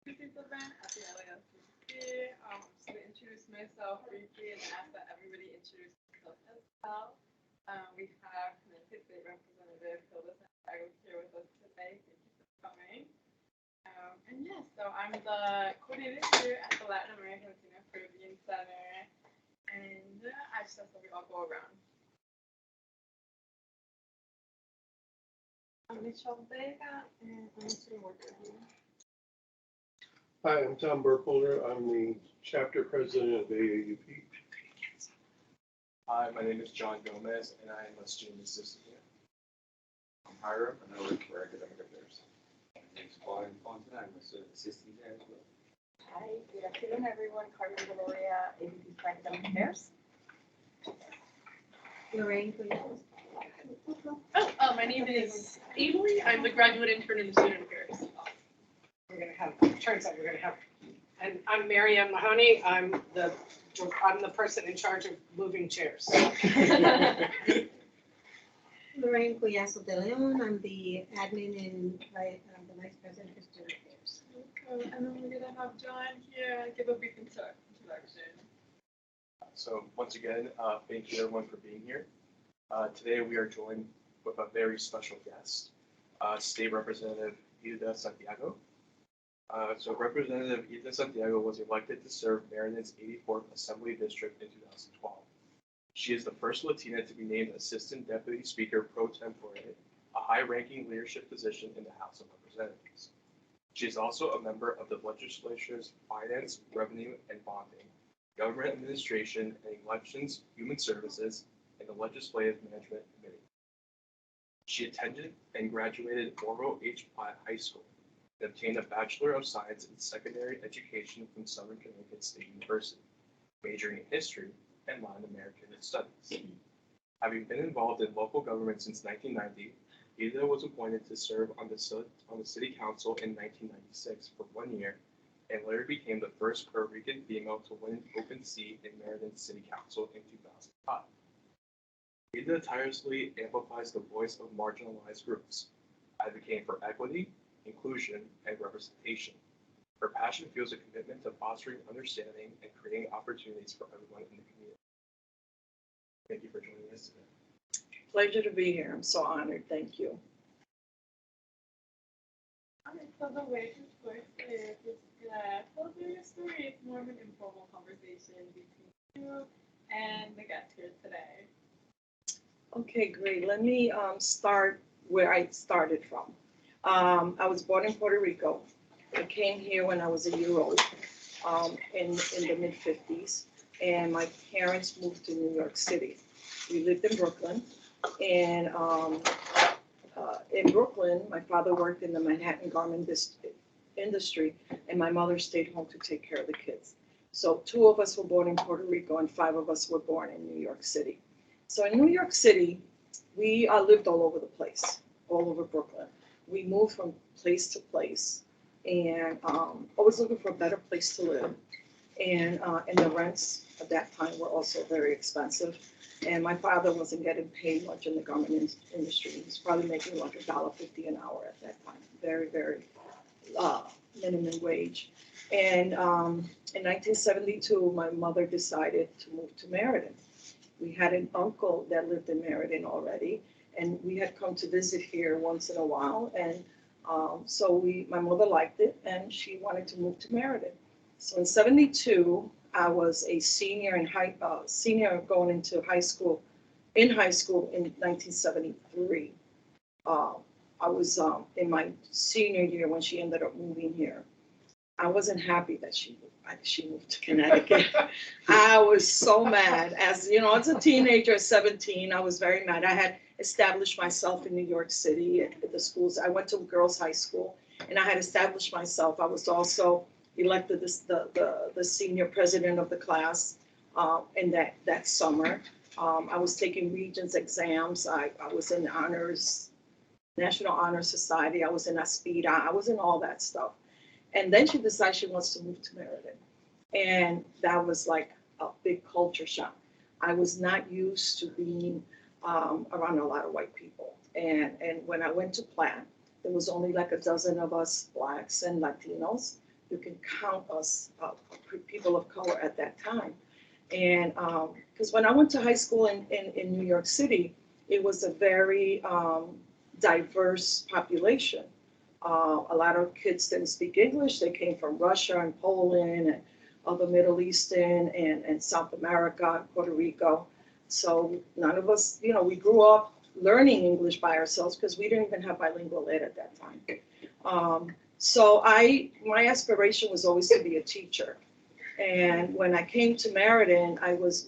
this event at the LALCC. I'm just going to introduce myself briefly and ask that everybody introduce themselves as well. We have Connecticut State Representative Hilda Santiago here with us today. Thank you for coming. And yes, so I'm the coordinator here at the Latin American Latino Caribbean Center, and I just ask that we all go around. I'm Michelle Vega, and I'm a student worker here. Hi, I'm Tom Burkholder. I'm the chapter president of AAUP. Hi, my name is John Gomez, and I am a student assistant here. I'm Hiram, and I work for academic affairs. My name's Brian Fontaine. I'm a student assistant there as well. Hi, good afternoon, everyone. Carmen Gloria, AVP for Academic Affairs. Lorraine, please. My name is Avery. I'm the graduate intern in the student affairs. We're gonna have, turns out we're gonna have, and I'm Mary Ann Mahoney. I'm the person in charge of moving chairs. Lorraine Cuyazo de Leon, I'm the admin and the vice president for student affairs. Okay, and then we're going to have John here give a brief introduction. So once again, thank you everyone for being here. Today we are joined with a very special guest, State Representative Hilda Santiago. So Representative Hilda Santiago was elected to serve Maryland's 84th Assembly District in 2012. She is the first Latina to be named Assistant Deputy Speaker pro tempore, a high-ranking leadership position in the House of Representatives. She is also a member of the legislature's Finance, Revenue, and Bonding, Government Administration and Elections, Human Services, and the Legislative Management Committee. She attended and graduated Orville H. Platt High School and obtained a Bachelor of Science in Secondary Education from Southern Connecticut State University, majoring in History and Latin American Studies. Having been involved in local government since 1990, Hilda was appointed to serve on the City Council in 1996 for 1 year, and later became the first Puerto Rican female to win an open seat in Maryland City Council in 2005. Hilda tirelessly amplifies the voice of marginalized groups, advocating for equity, inclusion, and representation. Her passion fuels a commitment to fostering understanding and creating opportunities for everyone in the community. Thank you for joining us today. Pleasure to be here. I'm so honored. Thank you. Okay, so the way this works is tell us your story. It's more of an informal conversation between you and the guest here today. Okay, great. Let me start where I started from. I was born in Puerto Rico. I came here when I was a year old in the mid-50s, and my parents moved to New York City. We lived in Brooklyn, and in Brooklyn, my father worked in the Manhattan garment industry, and my mother stayed home to take care of the kids. So 2 of us were born in Puerto Rico, and 5 of us were born in New York City. So in New York City, we lived all over the place, all over Brooklyn. We moved from place to place, and always looking for a better place to live. And the rents at that time were also very expensive. And my father wasn't getting paid much in the garment industry. He was probably making like $1.50 an hour at that time. Very, very minimum wage. And in 1972, my mother decided to move to Meriden. We had an uncle that lived in Meriden already, and we had come to visit here once in a while. And so my mother liked it, and she wanted to move to Meriden. So in 72, I was a senior going into high school. In high school in 1973, I was in my senior year when she ended up moving here. I wasn't happy that she moved to Connecticut. I was so mad. As you know, as a teenager, 17, I was very mad. I had established myself in New York City at the schools. I went to girls' high school, and I had established myself. I was also elected the senior president of the class in that summer. I was taking Regents exams. I was in honors, National Honor Society. I was in ASPIDA. I was in all that stuff. And then she decided she wants to move to Meriden. And that was like a big culture shock. I was not used to being around a lot of white people. And when I went to Platt, there was only like a dozen of us Blacks and Latinos. you can count us, people of color at that time. And because when I went to high school in New York City, it was a very diverse population. A lot of kids didn't speak English. They came from Russia and Poland and other Middle Eastern and South America, Puerto Rico. So none of us, we grew up learning English by ourselves because we didn't even have bilingual ed at that time. So my aspiration was always to be a teacher. And when I came to Meriden,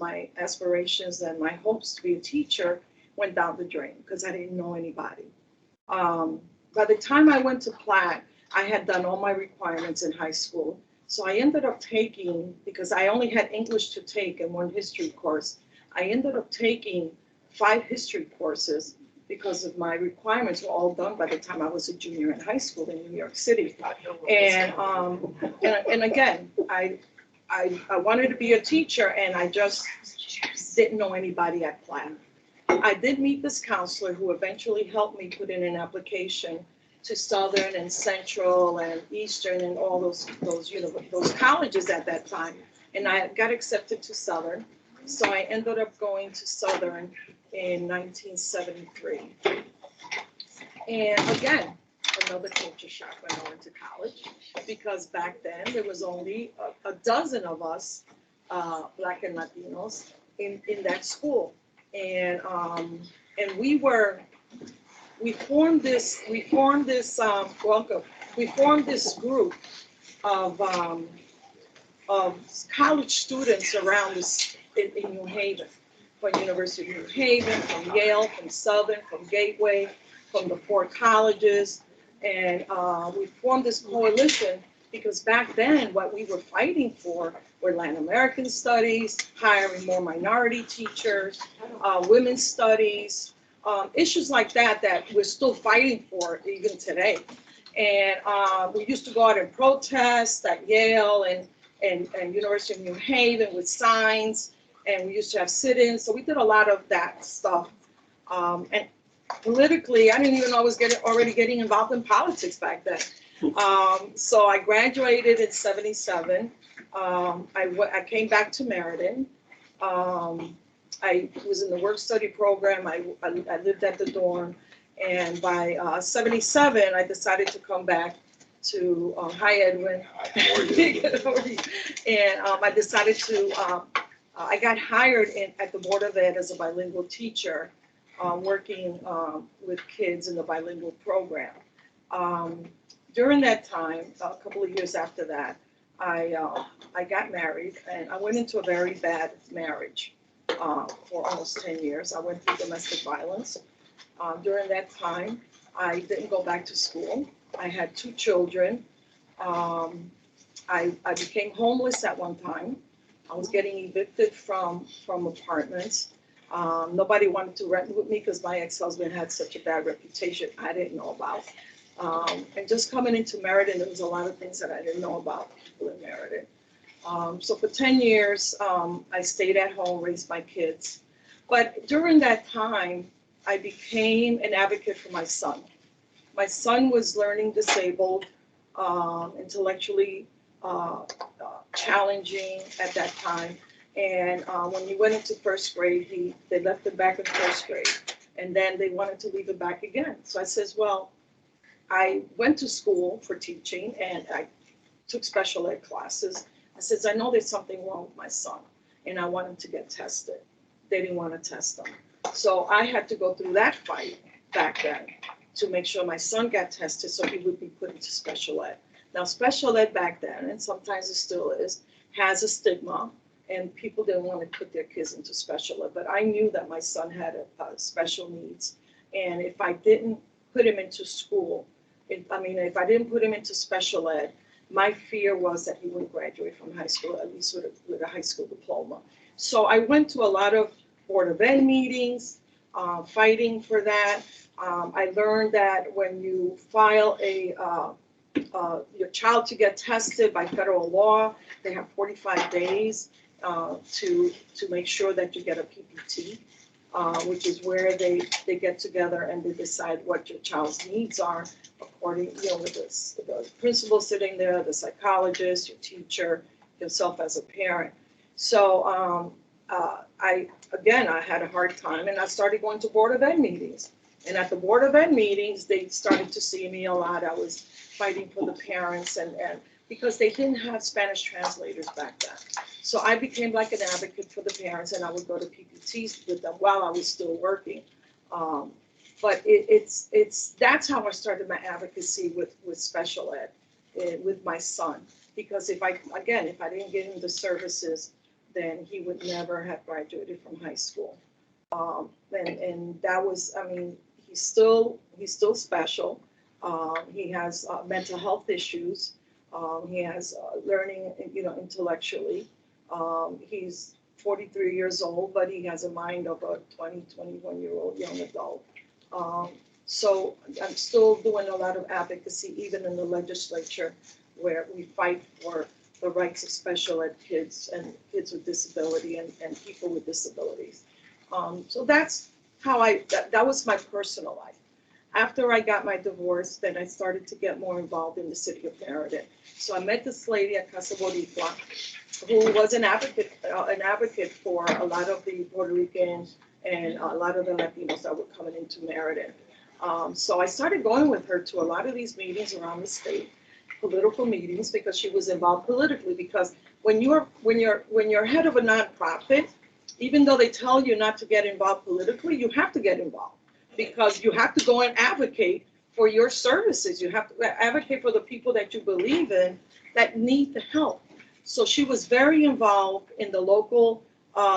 my aspirations and my hopes to be a teacher went down the drain because I didn't know anybody. By the time I went to Platt, I had done all my requirements in high school. So I ended up taking, because I only had English to take and one history course, I ended up taking 5 history courses because of my requirements were all done by the time I was a junior in high school in New York City. And again, I wanted to be a teacher and I just didn't know anybody at Platt. I did meet this counselor who eventually helped me put in an application to Southern and Central and Eastern and all those colleges at that time. And I got accepted to Southern. So I ended up going to Southern in 1973. And again, another culture shock when I went to college, because back then there was only a dozen of us, Black and Latinos, in that school. And we formed this group of college students around this in New Haven, from University of New Haven, from Yale, from Southern, from Gateway, from the 4 colleges. And we formed this coalition because back then what we were fighting for were Latin American studies, hiring more minority teachers, women's studies, issues like that we're still fighting for even today. And we used to go out and protest at Yale and University of New Haven with signs, and we used to have sit-ins. So we did a lot of that stuff. And politically, I didn't even know I was already getting involved in politics back then. So I graduated in '77. I came back to Meriden. I was in the work-study program. I lived at the dorm. And by '77, I decided to come back to hi, Edwin. And I decided to, I got hired at the Board of Ed as a bilingual teacher, working with kids in the bilingual program. During that time, a couple of years after that, I got married, and I went into a very bad marriage for almost 10 years. I went through domestic violence. During that time, I didn't go back to school. I had 2 children. I became homeless at one time. I was getting evicted from apartments. Nobody wanted to rent with me because my ex-husband had such a bad reputation I didn't know about. And just coming into Meriden, there was a lot of things that I didn't know about people in Meriden. So for 10 years, I stayed at home, raised my kids. But during that time, I became an advocate for my son. My son was learning disabled, intellectually challenging at that time. And when he went into 1st grade, they left him back in 1st grade. And then they wanted to leave him back again. So I says, well, I went to school for teaching and I took special ed classes. I says, I know there's something wrong with my son and I want him to get tested. They didn't want to test him. So I had to go through that fight back then to make sure my son got tested so he would be put into special ed. Now, special ed back then, and sometimes it still is, has a stigma, and people didn't want to put their kids into special ed. But I knew that my son had special needs, and if I didn't put him into school, if I didn't put him into special ed, my fear was that he wouldn't graduate from high school, at least with a high school diploma. So I went to a lot of Board of Ed meetings, fighting for that. I learned that when you file your child to get tested by federal law, they have 45 days to make sure that you get a PPT. which is where they get together and they decide what your child's needs are according, with the principal sitting there, the psychologist, your teacher, yourself as a parent. So I had a hard time, and I started going to Board of Ed meetings. And at the Board of Ed meetings, they started to see me a lot. I was fighting for the parents and because they didn't have Spanish translators back then. So I became like an advocate for the parents, and I would go to PPTs with them while I was still working. But that's how I started my advocacy with special ed, with my son. Because if I didn't get him the services, then he would never have graduated from high school. And that was, he's still special. He has mental health issues. He has learning, intellectually. He's 43 years old, but he has a mind of a 21-year-old young adult. So I'm still doing a lot of advocacy, even in the legislature, where we fight for the rights of special ed kids and kids with disability and people with disabilities. So that's how that was my personal life. After I got my divorce, then I started to get more involved in the city of Meriden. So I met this lady at Casa Boricua, who was an advocate for a lot of the Puerto Ricans and a lot of the Latinos that were coming into Meriden. So I started going with her to a lot of these meetings around the state, political meetings, because she was involved politically. Because when you're head of a nonprofit, even though they tell you not to get involved politically, you have to get involved. Because you have to go and advocate for your services. You have to advocate for the people that you believe in that need the help. So she was very involved in the local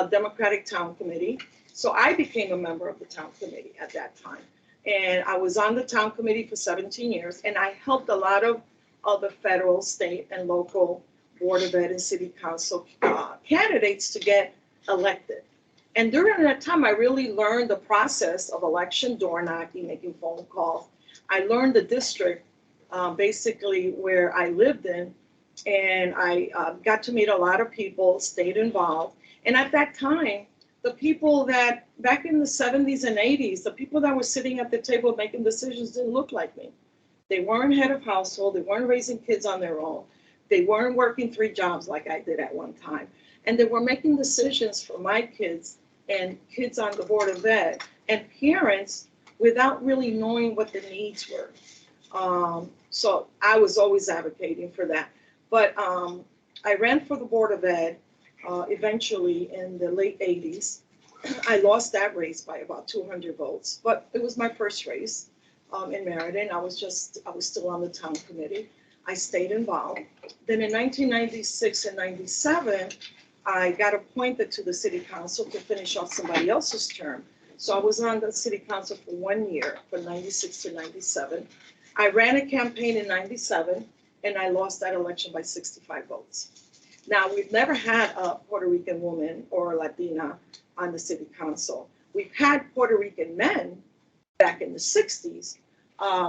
Democratic Town Committee. So I became a member of the Town Committee at that time. And I was on the Town Committee for 17 years. And I helped a lot of the federal, state, and local Board of Ed and City Council candidates to get elected. And during that time, I really learned the process of election, door knocking, making phone calls. I learned the district, basically where I lived in, and I got to meet a lot of people, stayed involved. And at that time, the people that, back in the 70s and 80s, the people that were sitting at the table making decisions didn't look like me. They weren't head of household, they weren't raising kids on their own, they weren't working 3 jobs like I did at one time. And they were making decisions for my kids and kids on the Board of Ed and parents without really knowing what the needs were. So I was always advocating for that. But I ran for the Board of Ed eventually in the late 80s. I lost that race by about 200 votes, but it was my first race in Meriden. I was still on the town committee. I stayed involved. Then in 1996 and 97, I got appointed to the city council to finish off somebody else's term. So I was on the city council for 1 year, from 96 to 97. I ran a campaign in 97, and I lost that election by 65 votes. Now, we've never had a Puerto Rican woman or a Latina on the city council. We've had Puerto Rican men back in the 60s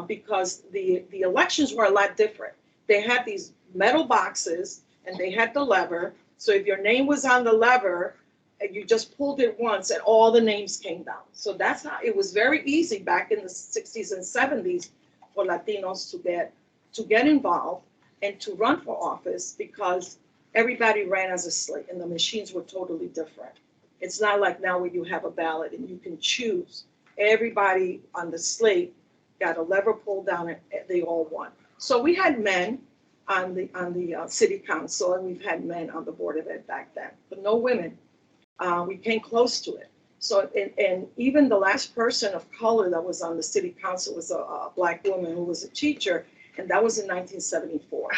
because the elections were a lot different. They had these metal boxes, and they had the lever. So if your name was on the lever, and you just pulled it once, and all the names came down. So that's how it was very easy back in the 60s and 70s for Latinos to get involved and to run for office, because everybody ran as a slate, and the machines were totally different. It's not like now where you have a ballot and you can choose. Everybody on the slate got a lever pulled down, and they all won. So we had men on the city council, and we've had men on the Board of Ed back then, but no women. We came close to it. So, and even the last person of color that was on the city council was a Black woman who was a teacher, and that was in 1974.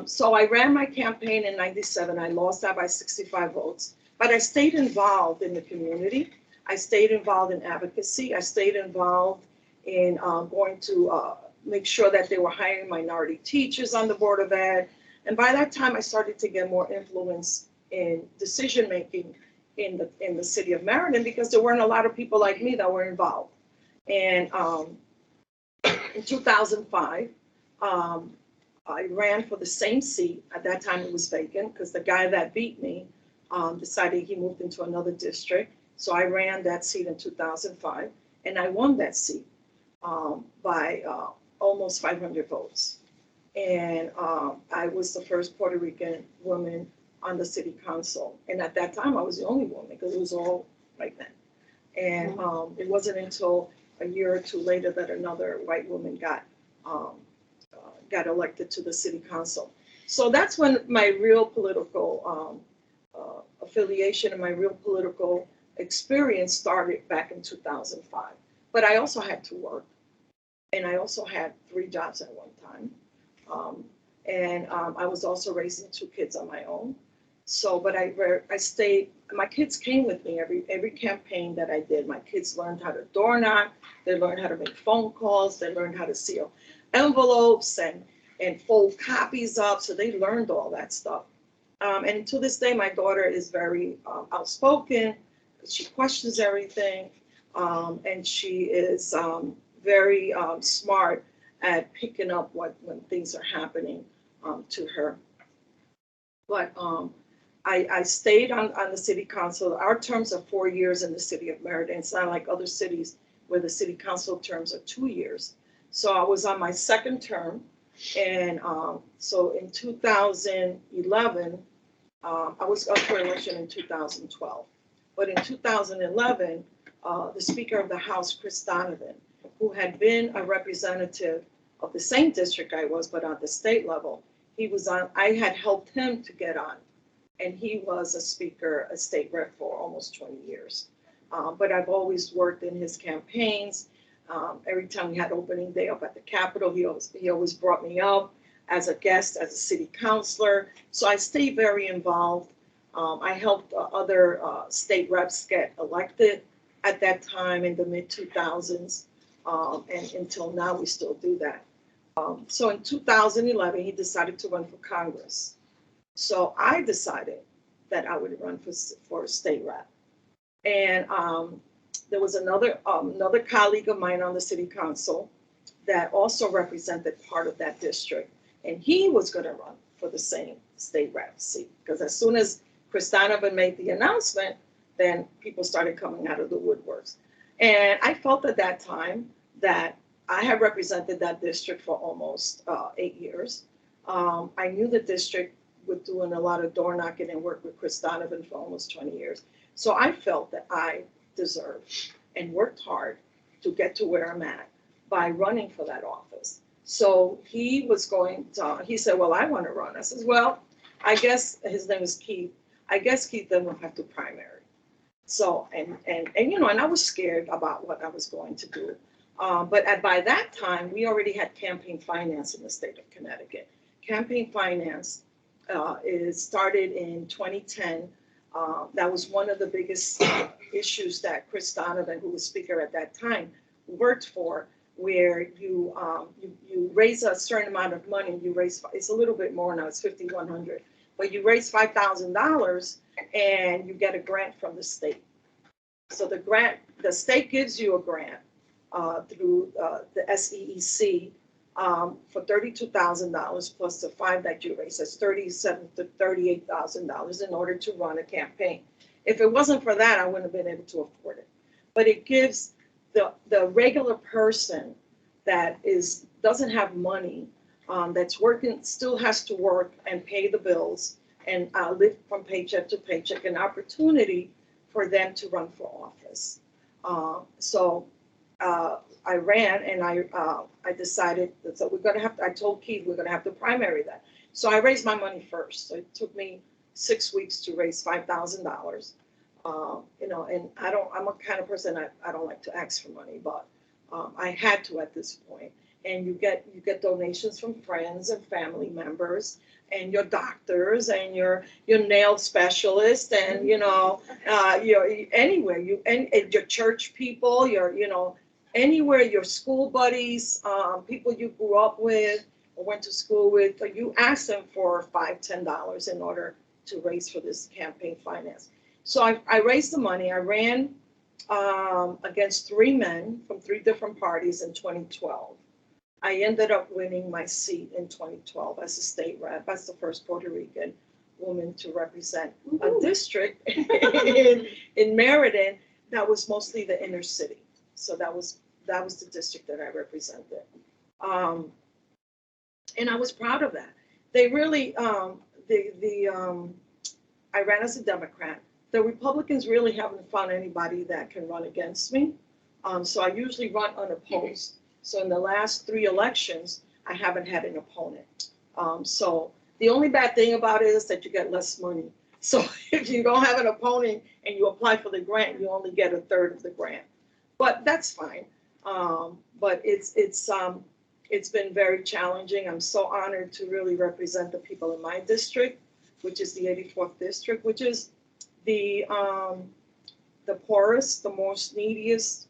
So I ran my campaign in 97. I lost that by 65 votes, but I stayed involved in the community. I stayed involved in advocacy. I stayed involved in going to make sure that they were hiring minority teachers on the Board of Ed. And by that time, I started to get more influence in decision-making in the city of Meriden, because there weren't a lot of people like me that were involved. And in 2005, I ran for the same seat. At that time, it was vacant because the guy that beat me decided he moved into another district. So I ran that seat in 2005, and I won that seat by almost 500 votes. And I was the first Puerto Rican woman on the city council. And at that time, I was the only woman because it was all white men. And it wasn't until a year or two later that another white woman got elected to the city council. So that's when my real political affiliation and my real political experience started back in 2005. But I also had to work, and I also had 3 jobs at one time. I was also raising 2 kids on my own. So, but I stayed, my kids came with me every campaign that I did. My kids learned how to door knock, they learned how to make phone calls, they learned how to seal envelopes and fold copies up. So they learned all that stuff. And to this day, my daughter is very outspoken. She questions everything. And she is very smart at picking up when things are happening to her. But I stayed on the city council. Our terms are 4 years in the city of Meriden. It's not like other cities where the city council terms are 2 years. So I was on my 2nd term. And so in 2011, I was up for election in 2012. But in 2011, the Speaker of the House, Chris Donovan, who had been a representative of the same district I was, but on the state level, he was on, I had helped him to get on. And he was a speaker, a state rep for almost 20 years. But I've always worked in his campaigns. Every time we had opening day up at the Capitol, he always brought me up as a guest, as a city councilor. So I stayed very involved. I helped other state reps get elected at that time in the mid-2000s. And until now, we still do that. So in 2011, he decided to run for Congress. So I decided that I would run for state rep. And there was another colleague of mine on the city council that also represented part of that district. And he was going to run for the same state rep seat. Because as soon as Chris Donovan made the announcement, then people started coming out of the woodworks. And I felt at that time that I had represented that district for almost 8 years. I knew the district with doing a lot of door knocking and work with Chris Donovan for almost 20 years. So I felt that I deserved and worked hard to get to where I'm at by running for that office. So he was going to, he said, well, I want to run. I said, well, I guess his name is Keith. I guess Keith then will have to primary. So, and I was scared about what I was going to do. But by that time, we already had campaign finance in the state of Connecticut. Campaign finance is started in 2010. That was one of the biggest issues that Chris Donovan, who was speaker at that time, worked for, where you raise a certain amount of money. You raise, it's a little bit more now, it's $5,100, but you raise $5,000 and you get a grant from the state. So the state gives you a grant through the SEEC for $32,000 plus the $5,000 that you raise. That's $37,000 to $38,000 in order to run a campaign. If it wasn't for that, I wouldn't have been able to afford it. But it gives the regular person that doesn't have money, that's working, still has to work and pay the bills and live from paycheck to paycheck, an opportunity for them to run for office. So I ran, and I decided that, so I told Keith we're gonna have to primary that. So I raised my money first. So it took me 6 weeks to raise $5,000. And I'm a kind of person, I don't like to ask for money, but I had to at this point. And you get donations from friends and family members, and your doctors and your nail specialist, and anywhere and your church people, anywhere, your school buddies, people you grew up with or went to school with, you ask them for $5, $10 in order to raise for this campaign finance. So I raised the money. I ran against 3 men from 3 different parties in 2012. I ended up winning my seat in 2012 as a state rep, as the first Puerto Rican woman to represent a district in Meriden. that was mostly the inner city. So that was the district that I represented. And I was proud of that. They really, I ran as a Democrat. The Republicans really haven't found anybody that can run against me. So I usually run unopposed. So in the last 3 elections, I haven't had an opponent. So the only bad thing about it is that you get less money. So if you don't have an opponent and you apply for the grant, you only get 1/3 of the grant. But that's fine. But it's been very challenging. I'm so honored to really represent the people in my district, which is the 84th district, which is the poorest, the most neediest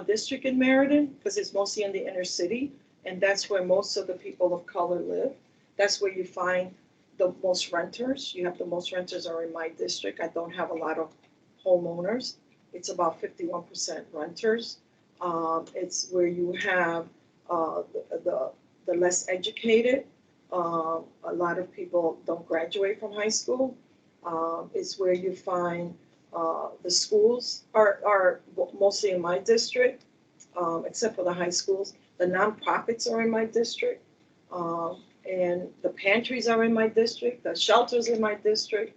district in Meriden, because it's mostly in the inner city, and that's where most of the people of color live. That's where you find the most renters. You have the most renters are in my district. I don't have a lot of homeowners. It's about 51% renters. It's where you have the less educated. A lot of people don't graduate from high school. It's where you find the schools are mostly in my district, except for the high schools. The nonprofits are in my district, and the pantries are in my district, the shelters in my district.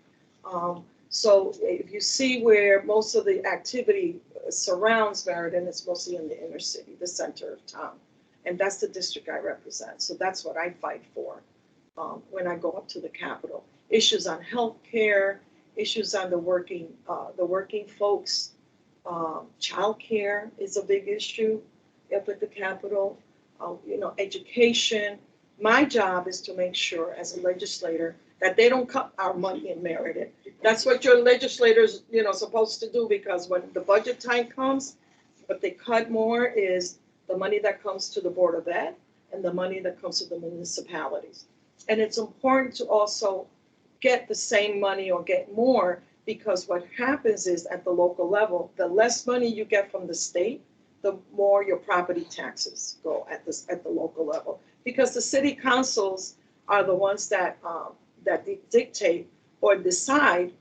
So if you see where most of the activity surrounds Meriden, it's mostly in the inner city, the center of town. And that's the district I represent. So that's what I fight for when I go up to the Capitol. Issues on healthcare, issues on the working folks. Childcare is a big issue up at the Capitol. Education. My job is to make sure, as a legislator, that they don't cut our money in Meriden. That's what your legislators, supposed to do, because when the budget time comes, what they cut more is the money that comes to the Board of Ed and the money that comes to the municipalities. And it's important to also get the same money or get more, because what happens is at the local level, the less money you get from the state, the more your property taxes go at the local level. Because the city councils are the ones that dictate or decide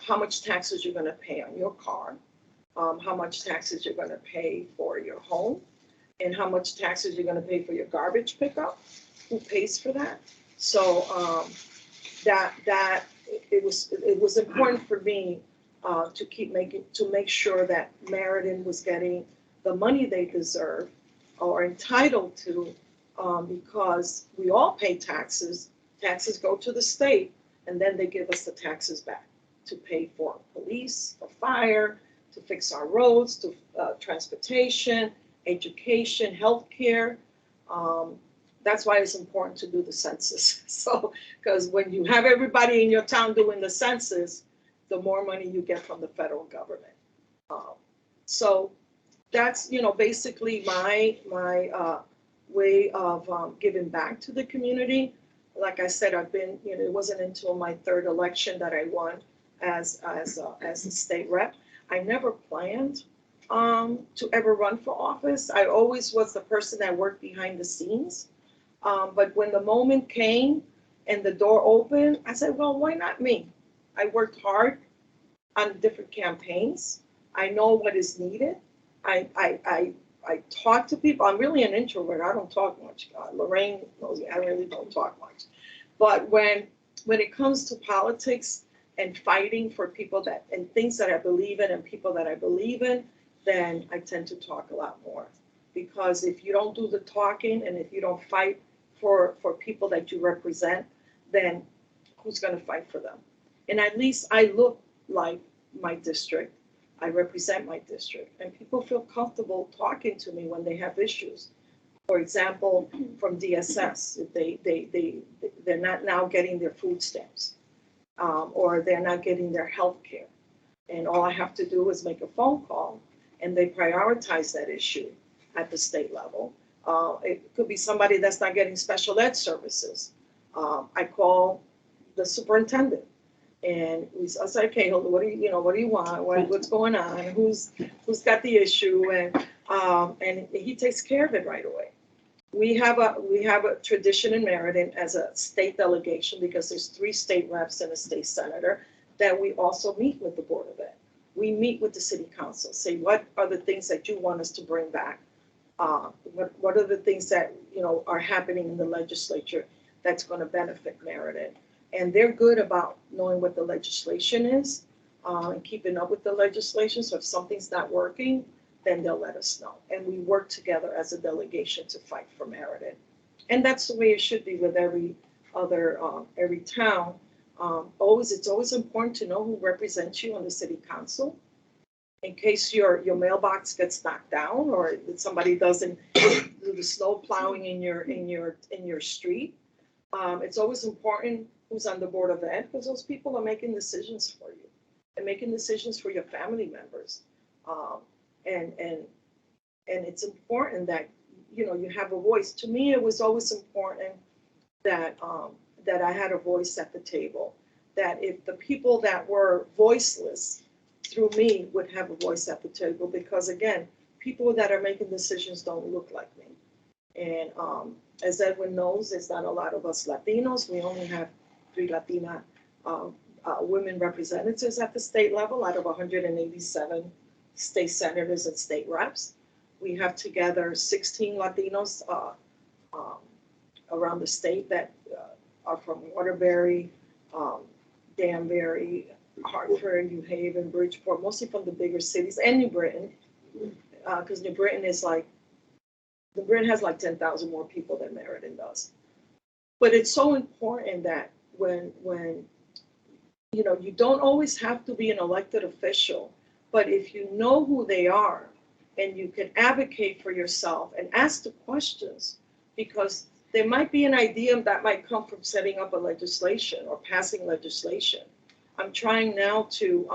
how much taxes you're going to pay on your car, how much taxes you're going to pay for your home, and how much taxes you're going to pay for your garbage pickup. Who pays for that? So it was important for me to make sure that Meriden was getting the money they deserve or entitled to, because we all pay taxes. Taxes go to the state, and then they give us the taxes back to pay for police, for fire, to fix our roads, to transportation, education, healthcare. That's why it's important to do the census. So, because when you have everybody in your town doing the census, the more money you get from the federal government. So that's, basically my way of giving back to the community. Like I said, I've been, it wasn't until my 3rd election that I won as a state rep. I never planned to ever run for office. I always was the person that worked behind the scenes. But when the moment came and the door opened, I said, well, why not me? I worked hard on different campaigns. I know what is needed. I talk to people. I'm really an introvert. I don't talk much. Lorraine knows me. I really don't talk much. But when it comes to politics and fighting for people and things that I believe in and people that I believe in, then I tend to talk a lot more. Because if you don't do the talking and if you don't fight for people that you represent, then who's going to fight for them? And at least I look like my district. I represent my district, and people feel comfortable talking to me when they have issues. For example, from DSS, if they're not now getting their food stamps, or they're not getting their health care. And all I have to do is make a phone call, and they prioritize that issue at the state level. It could be somebody that's not getting special ed services. I call the superintendent, and I say, okay, Hilda, what do you want? What's going on? Who's got the issue? And he takes care of it right away. We have a tradition in Meriden as a state delegation, because there's 3 state reps and a state senator, that we also meet with the Board of Ed. we meet with the city council, say, what are the things that you want us to bring back? What are the things that, are happening in the legislature that's going to benefit Meriden? And they're good about knowing what the legislation is and keeping up with the legislation. So if something's not working, then they'll let us know. And we work together as a delegation to fight for Meriden. And that's the way it should be with every town. It's always important to know who represents you on the city council. In case your mailbox gets knocked down or somebody doesn't do the snow plowing in your street, it's always important who's on the Board of Ed, because those people are making decisions for you and making decisions for your family members. And it's important that you have a voice. To me, it was always important that I had a voice at the table. That if the people that were voiceless through me would have a voice at the table, because again, people that are making decisions don't look like me. And as Edwin knows, there's not a lot of us Latinos. We only have 3 Latina women representatives at the state level out of 187 state senators and state reps. We have together 16 Latinos around the state that are from Waterbury, Danbury, Hartford, New Haven, Bridgeport, mostly from the bigger cities, and New Britain, because New Britain has like 10,000 more people than Meriden does. But it's so important that when you don't always have to be an elected official, but if you know who they are and you can advocate for yourself and ask the questions, because there might be an idea that might come from setting up a legislation or passing legislation. I'm trying now to,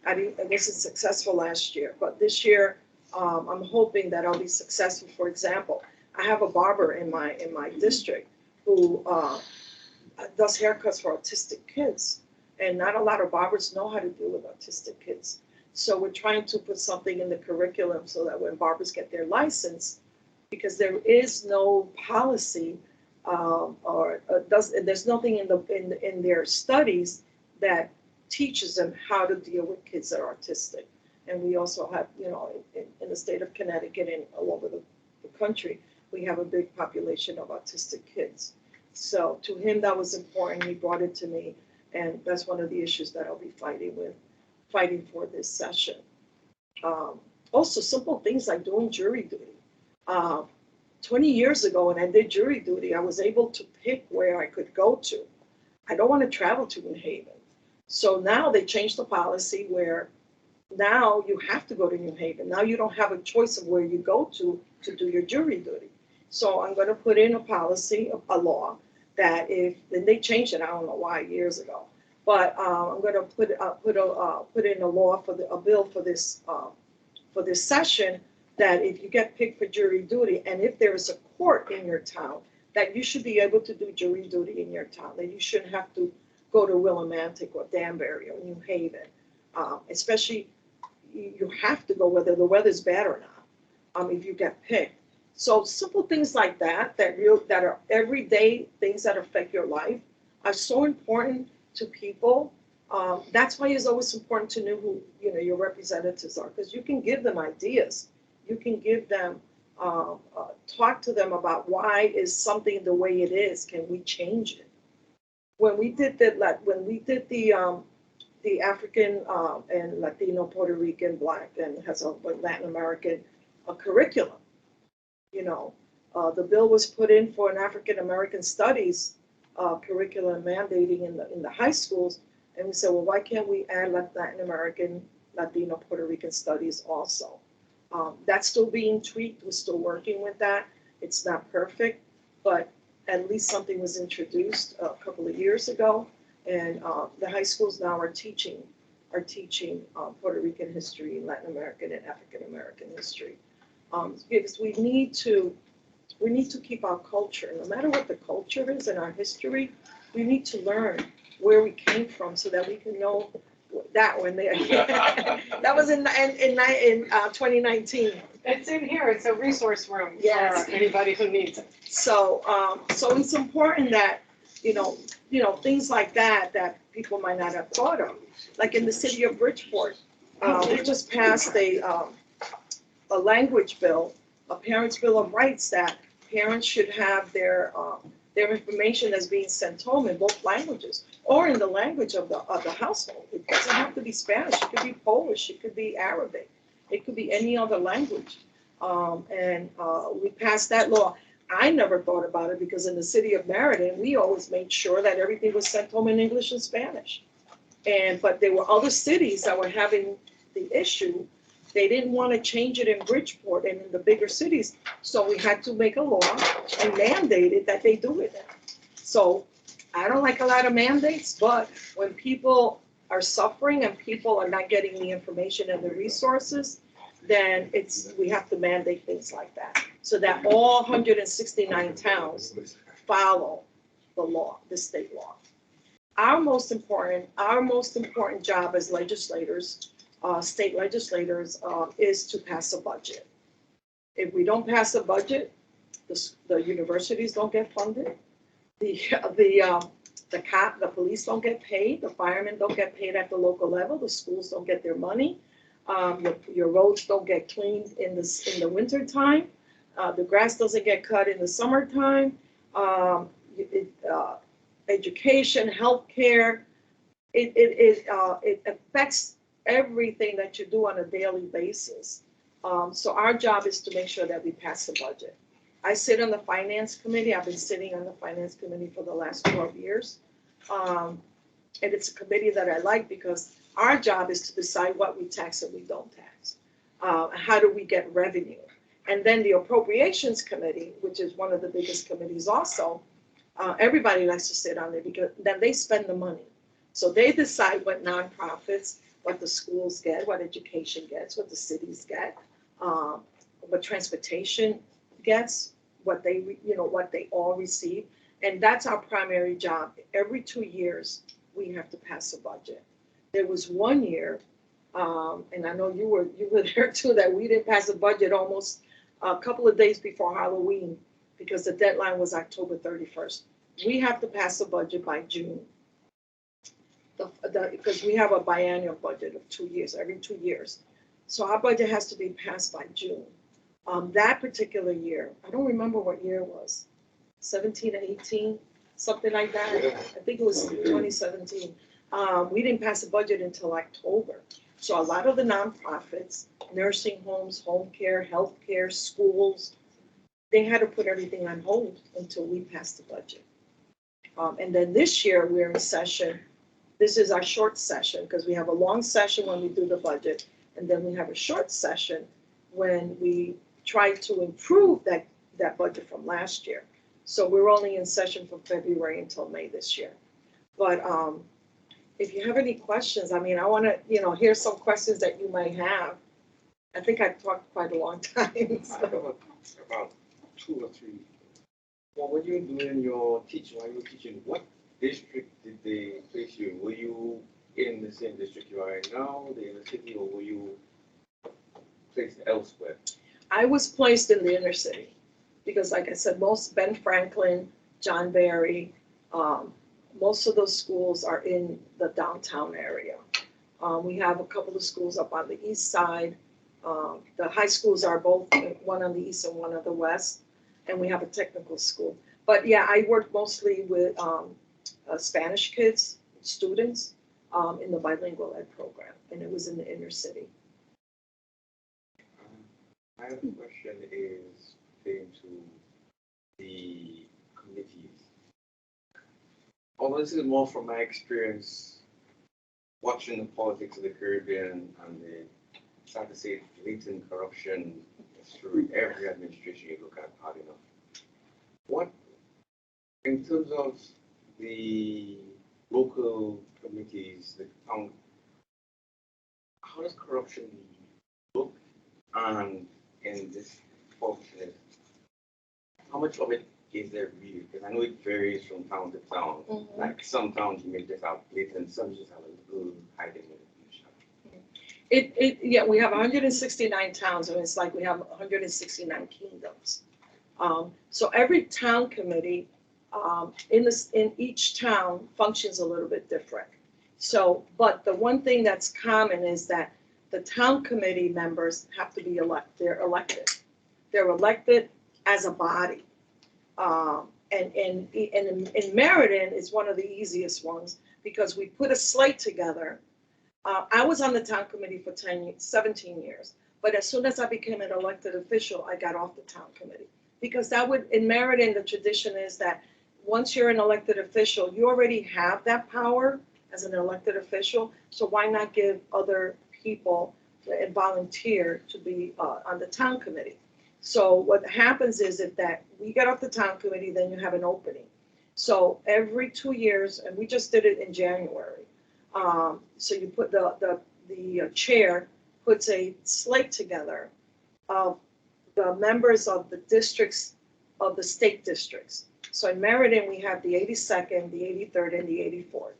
I wasn't successful last year, but this year I'm hoping that I'll be successful. For example, I have a barber in my district who does haircuts for autistic kids, and not a lot of barbers know how to deal with autistic kids. So we're trying to put something in the curriculum so that when barbers get their license, because there is no policy there's nothing in their studies that teaches them how to deal with kids that are autistic. And we also have, in the state of Connecticut and all over the country, we have a big population of autistic kids. So to him, that was important. He brought it to me. And that's one of the issues that I'll be fighting for this session. Also, simple things like doing jury duty. 20 years ago, when I did jury duty, I was able to pick where I could go to. I don't want to travel to New Haven. So now they changed the policy where now you have to go to New Haven. Now you don't have a choice of where you go to do your jury duty. So I'm going to put in a policy, a law, that then they changed it, I don't know why, years ago. But I'm going to put in a law a bill for this session, that if you get picked for jury duty, and if there is a court in your town, that you should be able to do jury duty in your town, that you shouldn't have to go to Willimantic or Danbury or New Haven. Especially, you have to go whether the weather's bad or not, if you get picked. So simple things like that are everyday things that affect your life are so important to people. That's why it's always important to know who your representatives are, because you can give them ideas. You can give them, talk to them about why is something the way it is. Can we change it? When we did the African and Latino, Puerto Rican, Black, and has a Latin American curriculum, the bill was put in for an African American studies curriculum mandating in the high schools, and we said, well, why can't we add Latin American, Latino, Puerto Rican studies also? That's still being tweaked. We're still working with that. It's not perfect, but at least something was introduced a couple of years ago, and the high schools now are teaching Puerto Rican history, Latin American, and African American history, because we need to keep our culture. No matter what the culture is in our history, we need to learn where we came from so that we can know that one there. That was in 2019. It's in here. It's a resource room Yes. for anybody who needs it. So it's important that things like that people might not have thought of. Like in the city of Bridgeport, we just passed a language bill, a parent's bill of rights, that parents should have their information that's being sent home in both languages or in the language of the household. It doesn't have to be Spanish. It could be Polish. It could be Arabic. It could be any other language. We passed that law. I never thought about it because in the city of Meriden, we always made sure that everything was sent home in English and Spanish. But there were other cities that were having the issue. They didn't want to change it in Bridgeport and in the bigger cities. So we had to make a law and mandate it that they do it. So I don't like a lot of mandates, but when people are suffering and people are not getting the information and the resources, then we have to mandate things like that, so that all 169 towns follow the law, the state law. Our most important job as legislators, state legislators, is to pass a budget. If we don't pass a budget, the universities don't get funded, the police don't get paid, the firemen don't get paid at the local level, the schools don't get their money. Your roads don't get cleaned in the winter time. The grass doesn't get cut in the summertime. Education, healthcare, it affects everything that you do on a daily basis. So our job is to make sure that we pass the budget. I sit on the finance committee. I've been sitting on the finance committee for the last 12 years. And it's a committee that I like because our job is to decide what we tax and we don't tax. How do we get revenue? And then the appropriations committee, which is one of the biggest committees also, everybody likes to sit on it because then they spend the money. So they decide what nonprofits, what the schools get, what education gets, what the cities get, what transportation gets, what they all receive. And that's our primary job. Every 2 years, we have to pass a budget. There was 1 year, and I know you were there too, that we didn't pass a budget almost a couple of days before Halloween because the deadline was October 31st. We have to pass a budget by June. Because we have a biennial budget of 2 years, every 2 years. So our budget has to be passed by June. That particular year, I don't remember what year it was, 17 or 18, something like that. I think it was 2017. We didn't pass a budget until October. So a lot of the nonprofits, nursing homes, home care, health care, schools, they had to put everything on hold until we passed the budget. And then this year we're in session. This is our short session because we have a long session when we do the budget. And then we have a short session when we try to improve that budget from last year. So we're only in session from February until May this year. But if you have any questions, I mean, I want to, hear some questions that you might have. I think I've talked quite a long time. So. I have about 2 or 3. Well, when you're doing your teaching, while you were teaching, what district did they place you in? Were you in the same district you are in now, the inner city, or were you placed elsewhere? I was placed in the inner city because, like I said, most Ben Franklin, John Berry, most of those schools are in the downtown area. We have a couple of schools up on the east side. The high schools are both, one on the east and one on the west, and we have a technical school. But yeah, I work mostly with Spanish kids, students, in the bilingual ed program, and it was in the inner city. My other question is pertaining to the committees. Although this is more from my experience watching the politics of the Caribbean and the, sad to say, blatant corruption through every administration you look at, hard enough. What, in terms of the local committees, the town, how does corruption look? And in this function, how much of it is there really? Because I know it varies from town to town. Mm-hmm. Like some towns you may just have blatant, some just have a little hiding in Yeah, we have 169 towns, and it's like we have 169 kingdoms. So every town committee in each town functions a little bit different. So, but the one thing that's common is that the town committee members have to be they're elected. They're elected as a body. And in Meriden is one of the easiest ones because we put a slate together. I was on the town committee for 17 years, but as soon as I became an elected official, I got off the town committee. Because in Meriden, the tradition is that once you're an elected official, you already have that power as an elected official, so why not give other people and volunteer to be on the town committee? So what happens is that we get off the town committee, then you have an opening. So every 2 years, and we just did it in January. So you put the chair puts a slate together of the members of the districts, of the state districts. So in Meriden, we have the 82nd, the 83rd, and the 84th,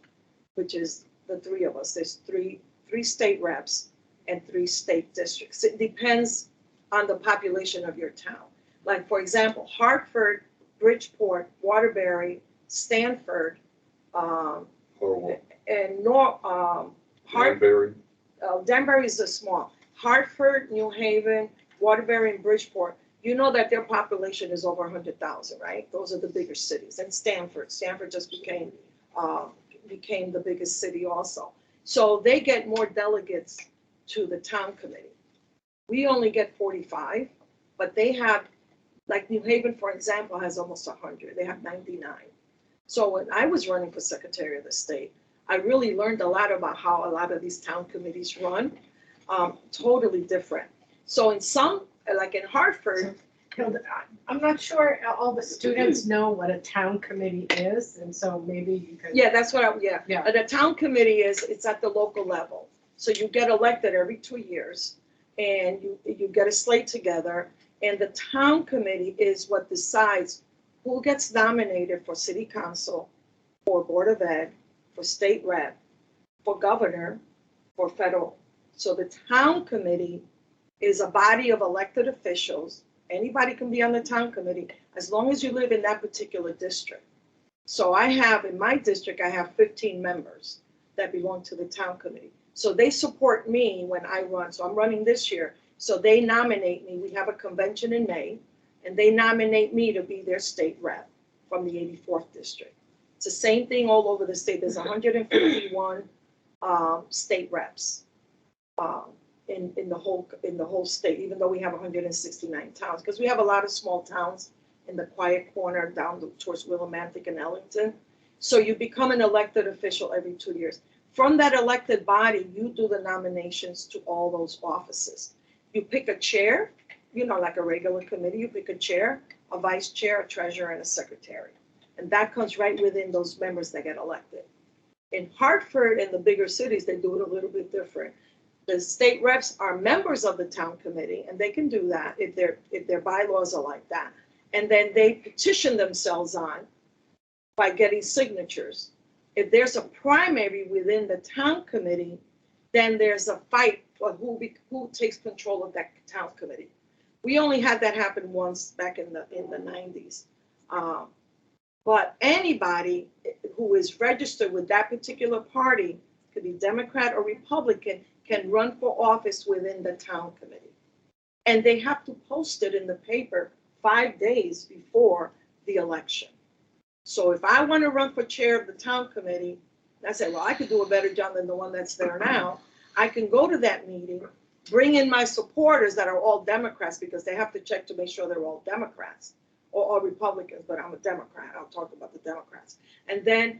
which is the three of us. There's three state reps and 3 state districts. It depends on the population of your town. Like, for example, Hartford, Bridgeport, Waterbury, Stanford, and Danbury. Danbury is the small. Hartford, New Haven, Waterbury, and Bridgeport, you know that their population is over 100,000, right? Those are the bigger cities. And Stanford just became the biggest city also. So they get more delegates to the town committee. We only get 45, but they have, like New Haven, for example, has almost 100. They have 99. So when I was running for Secretary of the State, I really learned a lot about how a lot of these town committees run, totally different. So in some, like in Hartford. Hilda, I'm not sure all the students know what a town committee is, and so maybe you could. Yeah, that's what Yeah. The town committee it's at the local level. So you get elected every 2 years and you get a slate together, and the town committee is what decides who gets nominated for city council, for board of ed, for state rep, for governor, for federal. So the town committee is a body of elected officials. Anybody can be on the town committee as long as you live in that particular district. So in my district, I have 15 members that belong to the town committee. So they support me when I run. So I'm running this year. So they nominate me. We have a convention in May, and they nominate me to be their state rep from the 84th district. It's the same thing all over the state. There's 151 state reps. In the whole state, even though we have 169 towns, because we have a lot of small towns in the quiet corner down towards Willimantic and Ellington. So you become an elected official every 2 years. From that elected body, you do the nominations to all those offices. You pick a chair, like a regular committee, you pick a chair, a vice chair, a treasurer, and a secretary. And that comes right within those members that get elected. In Hartford and the bigger cities, they do it a little bit different. The state reps are members of the town committee, and they can do that if their bylaws are like that. And then they petition themselves on by getting signatures. If there's a primary within the town committee, then there's a fight for who takes control of that town committee. We only had that happen once back in the 90s. But anybody who is registered with that particular party, could be Democrat or Republican, can run for office within the town committee. And they have to post it in the paper 5 days before the election. So if I want to run for chair of the town committee, and I say, well, I could do a better job than the one that's there now, I can go to that meeting, bring in my supporters that are all Democrats, because they have to check to make sure they're all Democrats or all Republicans, but I'm a Democrat. I'll talk about the Democrats. And then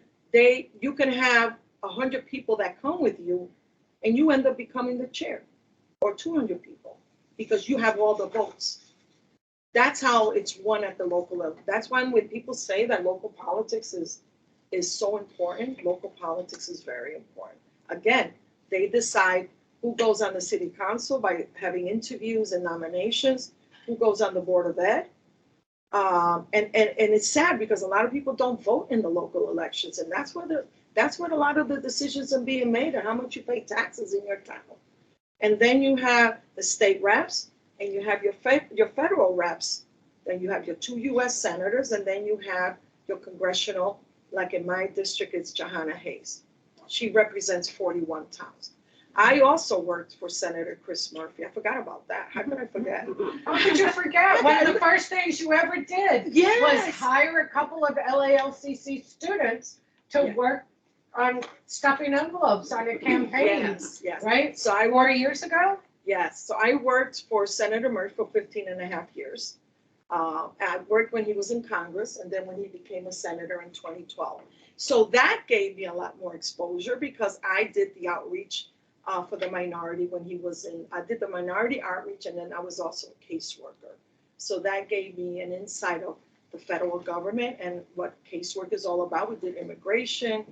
you can have 100 people that come with you, and you end up becoming the chair, or 200 people, because you have all the votes. That's how it's won at the local level. That's why when people say that local politics is so important, local politics is very important. Again, they decide who goes on the city council by having interviews and nominations, who goes on the board of ed. And it's sad because a lot of people don't vote in the local elections, and that's where a lot of the decisions are being made, and how much you pay taxes in your town. And then you have the state reps, and you have your federal reps. Then you have your 2 U.S. senators, and then you have your congressional, like in my district, it's Johanna Hayes. She represents 41 towns. I also worked for Senator Chris Murphy. I forgot about that. How could I forget? How could you forget? One of the first things you ever did was Yes. hire a couple of LALCC students to Yeah. work on stuffing envelopes on your campaigns, Yes. right? So I 4 years ago? Yes, so I worked for Senator Murphy for 15 and a half years. I worked when he was in Congress and then when he became a senator in 2012. So that gave me a lot more exposure because I did the outreach for the minority when he was in, I did the minority outreach and then I was also a caseworker. So that gave me an insight of the federal government and what casework is all about. We did immigration,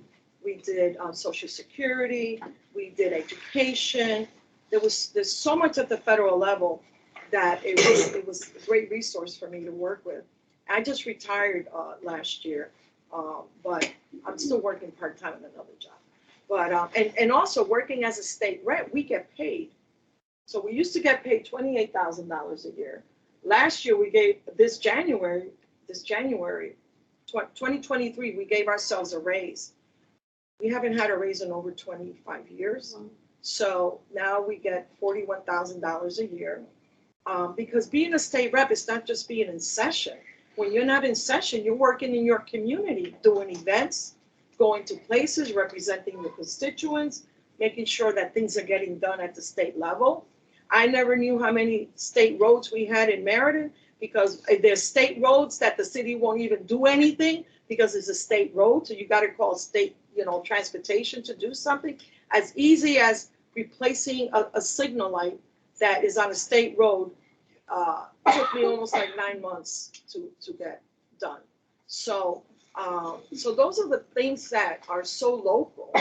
we did Social Security, we did education. There's so much at the federal level that it was a great resource for me to work with. I just retired last year, but I'm still working part-time in another job. But and also working as a state rep, we get paid. So we used to get paid $28,000 a year. Last year we gave this January 2023, we gave ourselves a raise. We haven't had a raise in over 25 years. So now we get $41,000 a year. Because being a state rep is not just being in session. When you're not in session, you're working in your community, doing events, going to places, representing your constituents, making sure that things are getting done at the state level. I never knew how many state roads we had in Meriden because there's state roads that the city won't even do anything because it's a state road. So you got to call state, transportation to do something. As easy as replacing a signal light that is on a state road took me almost like 9 months to get done. So those are the things that are so local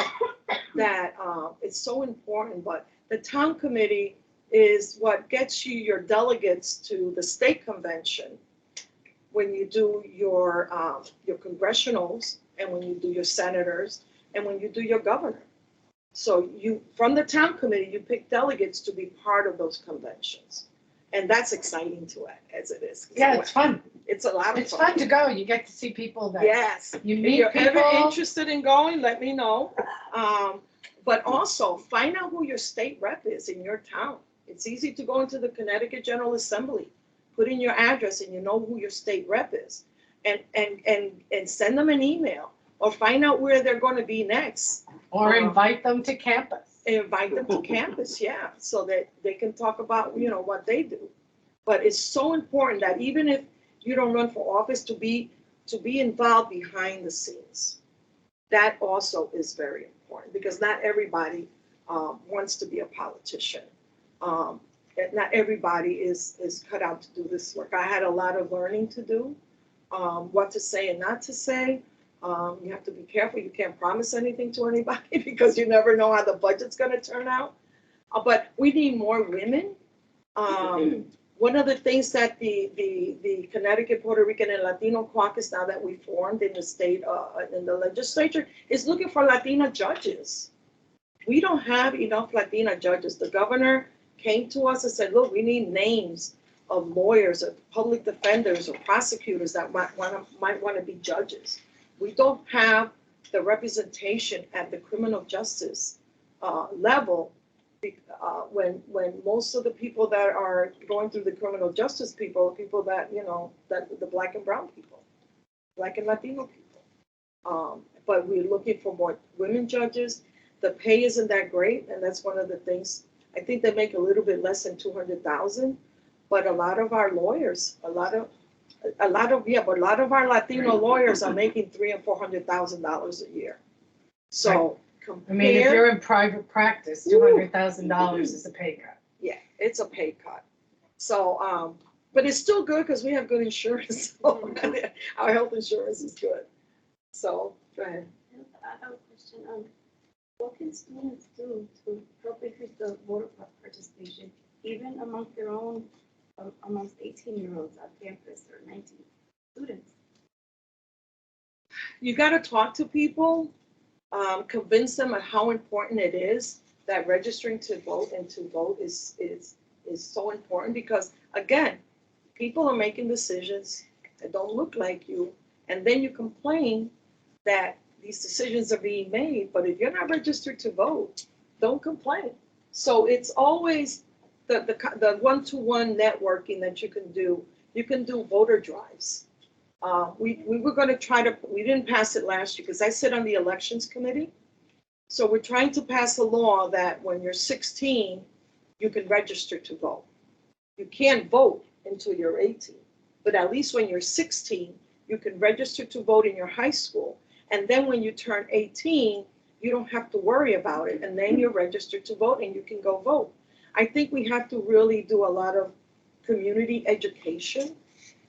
that it's so important. But the town committee is what gets you your delegates to the state convention when you do your congressionals and when you do your senators and when you do your governor. So you, from the town committee, you pick delegates to be part of those conventions. And that's exciting to it, as it is. Yeah, it's fun. It's a lot of fun. It's fun to go. You get to see people that Yes. you If meet you're people. ever interested in going, let me know. But also find out who your state rep is in your town. It's easy to go into the Connecticut General Assembly, put in your address and you know who your state rep is. And send them an email or find out where they're going to be next. Or invite them to campus. Invite them to campus, yeah, so that they can talk about, what they do. But it's so important that even if you don't run for office, to be involved behind the scenes. That also is very important because not everybody wants to be a politician. Not everybody is cut out to do this work. I had a lot of learning to do, what to say and not to say. You have to be careful. You can't promise anything to anybody because you never know how the budget's going to turn out. But we need more women. One of the things that the Connecticut, Puerto Rican, and Latino caucus now that we formed in the state, in the legislature, is looking for Latina judges. We don't have enough Latina judges. The governor came to us and said, look, we need names of lawyers or public defenders or prosecutors that might want to be judges. We don't have the representation at the criminal justice level when most of the people that are going through the criminal justice people that, that the Black and brown people, Black and Latino people. But we're looking for more women judges. The pay isn't that great, and that's one of the things. I think they make a little bit less than $200,000, but a lot of our lawyers, a lot of our Latino lawyers are making $300,000 and $400,000 a year. So I mean, if you're in private practice, $200,000 is a pay cut. Yeah, it's a pay cut. So, but it's still good because we have good insurance. So our health insurance is good. So, go ahead. I have a question. What can students do to help increase the voter participation, even amongst their own, amongst 18-year-olds at campus or 19 students? You got to talk to people, convince them of how important it is that registering to vote and to vote is so important because, again, people are making decisions that don't look like you, and then you complain that these decisions are being made, but if you're not registered to vote, don't complain. So it's always the one-to-one networking that you can do. You can do voter drives. We were going to try to, we didn't pass it last year because I sit on the elections committee. So we're trying to pass a law that when you're 16, you can register to vote. You can't vote until you're 18, but at least when you're 16, you can register to vote in your high school. And then when you turn 18, you don't have to worry about it. And then you're registered to vote and you can go vote. I think we have to really do a lot of community education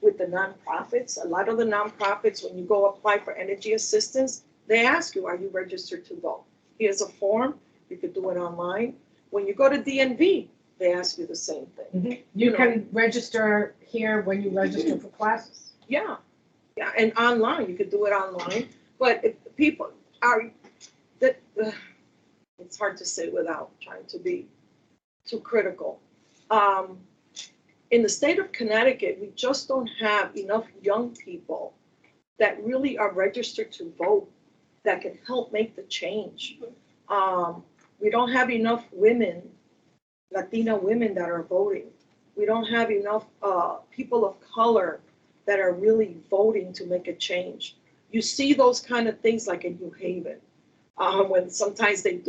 with the nonprofits. A lot of the nonprofits, when you go apply for energy assistance, they ask you, are you registered to vote? Here's a form, you could do it online. When you go to DNV, they ask you the same thing. You can register here when you register for classes. Yeah, and online, you could do it online. But if people are, it's hard to say without trying to be too critical. In the state of Connecticut, we just don't have enough young people that really are registered to vote that can help make the change. We don't have enough women, Latina women that are voting. We don't have enough people of color that are really voting to make a change. You see those kind of things like in New Haven, when sometimes they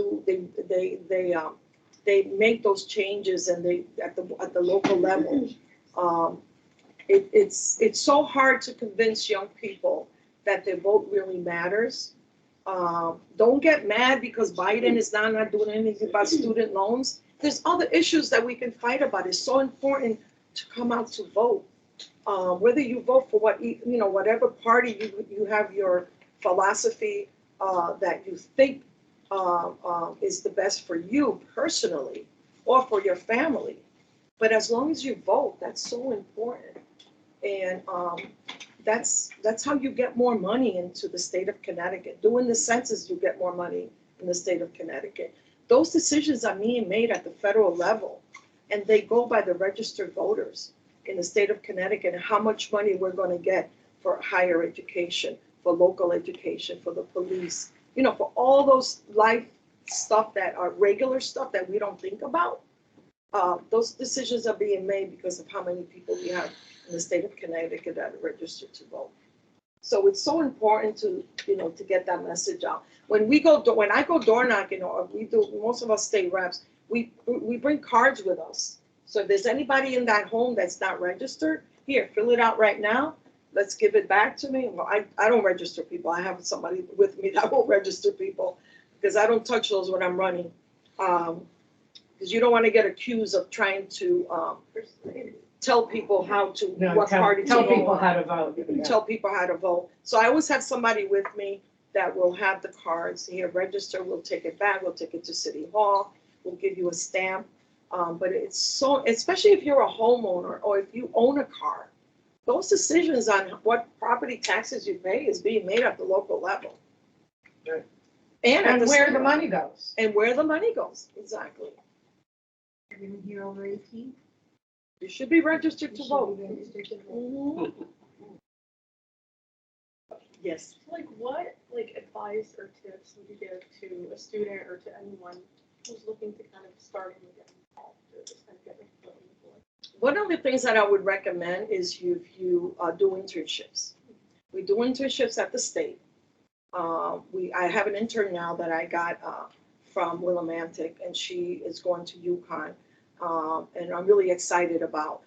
make those changes and they at the local level. It's so hard to convince young people that their vote really matters. Don't get mad because Biden is not doing anything about student loans. There's other issues that we can fight about. It's so important to come out to vote. Whether you vote for whatever party you have your philosophy that you think is the best for you personally or for your family. But as long as you vote, that's so important. And that's how you get more money into the state of Connecticut. Doing the census, you get more money in the state of Connecticut. Those decisions are being made at the federal level, and they go by the registered voters in the state of Connecticut and how much money we're going to get for higher education, for local education, for the police, for all those life stuff that are regular stuff that we don't think about. Those decisions are being made because of how many people we have in the state of Connecticut that are registered to vote. So it's so important to get that message out. When I go door knocking, or we do, most of us state reps, we bring cards with us. So if there's anybody in that home that's not registered, here, fill it out right now. Let's give it back to me. Well, I don't register people. I have somebody with me that will register people because I don't touch those when I'm running. Because you don't want to get accused of trying to tell people how to, what party to tell vote. people how to vote. Tell people how to vote. So I always have somebody with me that will have the cards here, register, we'll take it back, we'll take it to City Hall, we'll give you a stamp. But it's so, especially if you're a homeowner or if you own a car, those decisions on what property taxes you pay is being made at the local level. Right. And where the money goes. And where the money goes, exactly. Everyone here over 18? You should be registered to You should vote. be registered to vote. Mhm. Yes. What advice or tips would you give to a student or to anyone who's looking to kind of start and get involved or just kind of get their foot in the door? One of the things that I would recommend is you do internships. We do internships at the state. I have an intern now that I got from Willimantic, and she is going to UConn, and I'm really excited about.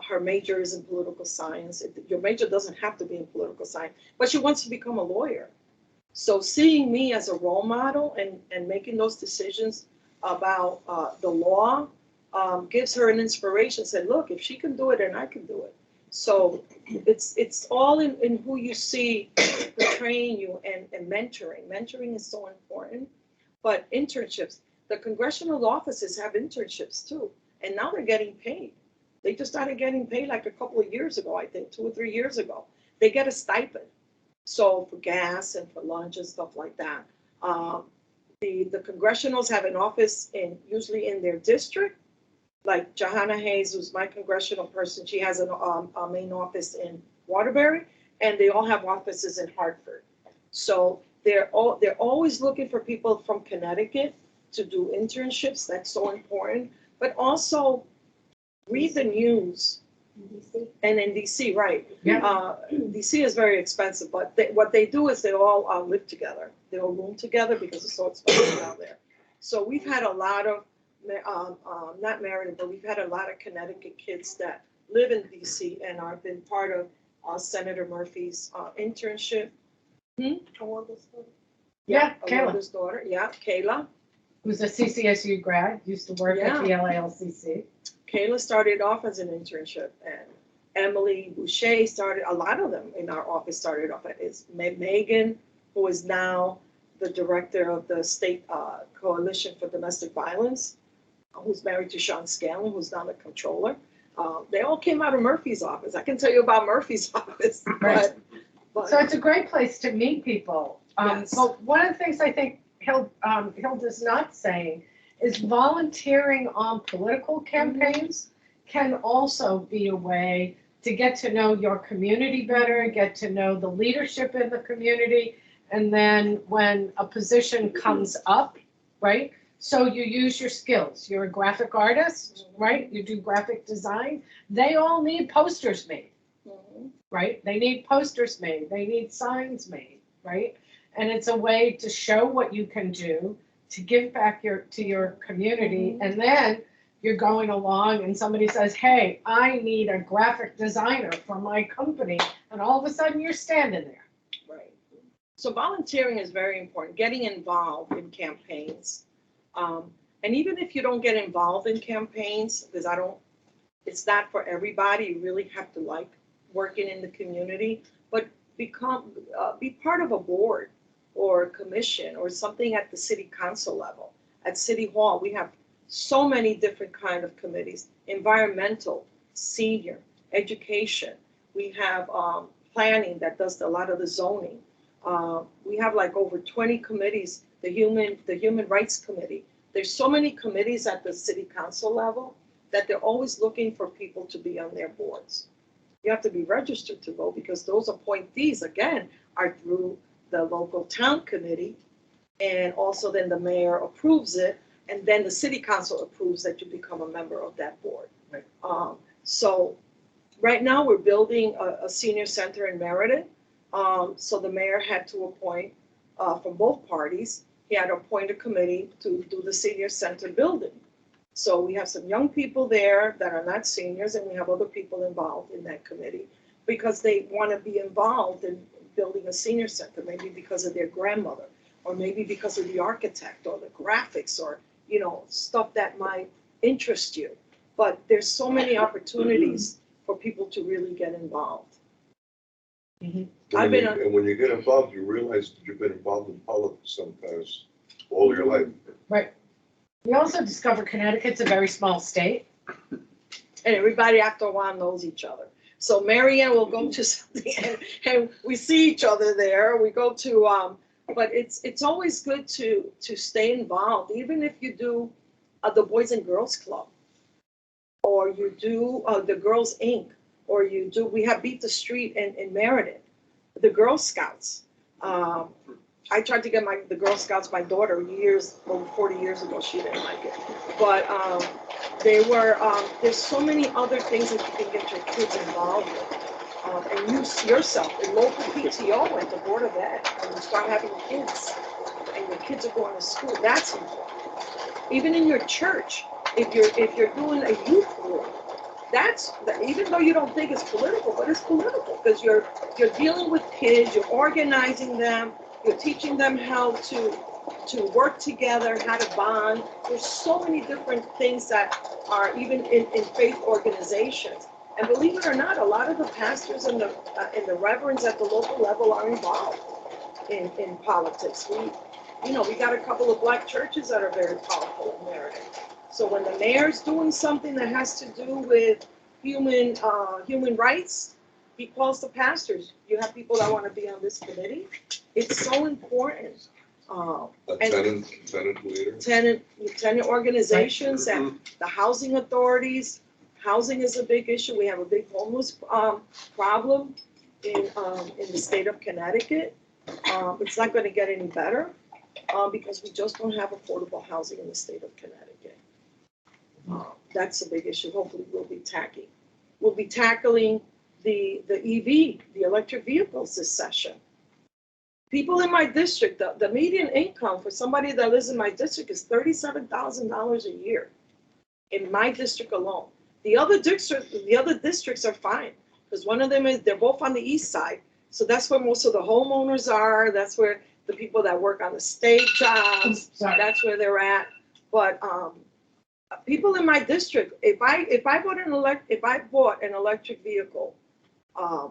Her major is in political science. Your major doesn't have to be in political science, but she wants to become a lawyer. So seeing me as a role model and making those decisions about the law gives her an inspiration. Said, look, if she can do it, then I can do it. So it's all in who you see portraying you and mentoring. Mentoring is so important. But internships, the congressional offices have internships too, and now they're getting paid. They just started getting paid like a couple of years ago, I think 2 or 3 years ago. They get a stipend. So for gas and for lunch and stuff like that. The congressionals have an office usually in their district. Like Johanna Hayes, who's my congressional person, she has a main office in Waterbury, and they all have offices in Hartford. So they're always looking for people from Connecticut to do internships. That's so important. But also read the news. And in DC, right. Yeah. DC is very expensive, but what they do is they all live together. They all room together because it's so expensive down there. So we've had a lot of, not married, but we've had a lot of Connecticut kids that live in DC and have been part of Senator Murphy's internship. Yeah, Kayla, Hilda's daughter, yeah, Kayla. who's a CCSU grad, used to work at the LALCC. Kayla started off as an internship, and Emily Boucher started, a lot of them in our office started off as Megan, who is now the director of the State Coalition for Domestic Violence, who's married to Sean Scanlon, who's now the controller. They all came out of Murphy's office. I can tell you about Murphy's office, Right. but So it's a great place to meet people. Yes. But one of the things I think Hilda's not saying is volunteering on political campaigns can also be a way to get to know your community better, get to know the leadership in the community, and then when a position comes up, right? So you use your skills. You're a graphic artist, right? You do graphic design. They all need posters made, right? They need posters made. They need signs made, right? And it's a way to show what you can do, to give back to your community, and then you're going along and somebody says, hey, I need a graphic designer for my company, and all of a sudden you're standing there. Right. So volunteering is very important, getting involved in campaigns. And even if you don't get involved in campaigns, because it's not for everybody, you really have to like working in the community, but be part of a board or a commission or something at the city council level. At City Hall, we have so many different kind of committees: environmental, senior, education. We have planning that does a lot of the zoning. We have like over 20 committees. The Human Rights Committee. There's so many committees at the city council level that they're always looking for people to be on their boards. You have to be registered to vote because those appointees, again, are through the local town committee, and also then the mayor approves it, and then the city council approves that you become a member of that board. Right. So right now we're building a senior center in Meriden. So the mayor had to appoint from both parties. He had to appoint a committee to do the senior center building. So we have some young people there that are not seniors, and we have other people involved in that committee because they want to be involved in building a senior center, maybe because of their grandmother, or maybe because of the architect or the graphics, or stuff that might interest you. But there's so many opportunities for people to really get involved. And when you get involved, you realize that you've been involved in politics sometimes all your life. Right. We also discovered Connecticut's a very small state. And everybody after a while knows each other. So Marianne will go to something and we see each other there. We go to, but it's always good to stay involved, even if you do the Boys and Girls Club, or you do the Girls Inc., or we have Beat the Street in Meriden, the Girl Scouts. I tried to get the Girl Scouts, my daughter, over 40 years ago. She didn't like it. But there's so many other things that you can get your kids involved with. And you yourself, in local PTO and the Board of Ed, and you start having kids, and your kids are going to school, that's important. Even in your church, if you're doing a youth group, even though you don't think it's political, but it's political because you're dealing with kids, you're organizing them, you're teaching them how to work together, how to bond. There's so many different things that are even in faith organizations. And believe it or not, a lot of the pastors and the reverends at the local level are involved in politics. We got a couple of black churches that are very powerful in Meriden. So when the mayor's doing something that has to do with human rights, he calls the pastors. You have people that want to be on this committee. It's so important. A tenant leader. Tenant organizations and the housing authorities. Housing is a big issue. We have a big homeless problem in the state of Connecticut. It's not going to get any better. because we just don't have affordable housing in the state of Connecticut. That's a big issue. Hopefully we'll be tackling the EV, the electric vehicles this session. People in my district, the median income for somebody that lives in my district is $37,000 a year in my district alone. The other districts are fine, because one of them is, they're both on the east side. So that's where most of the homeowners are. That's where the people that work on the state jobs, that's where they're at. But people in my district, if I bought an electric vehicle,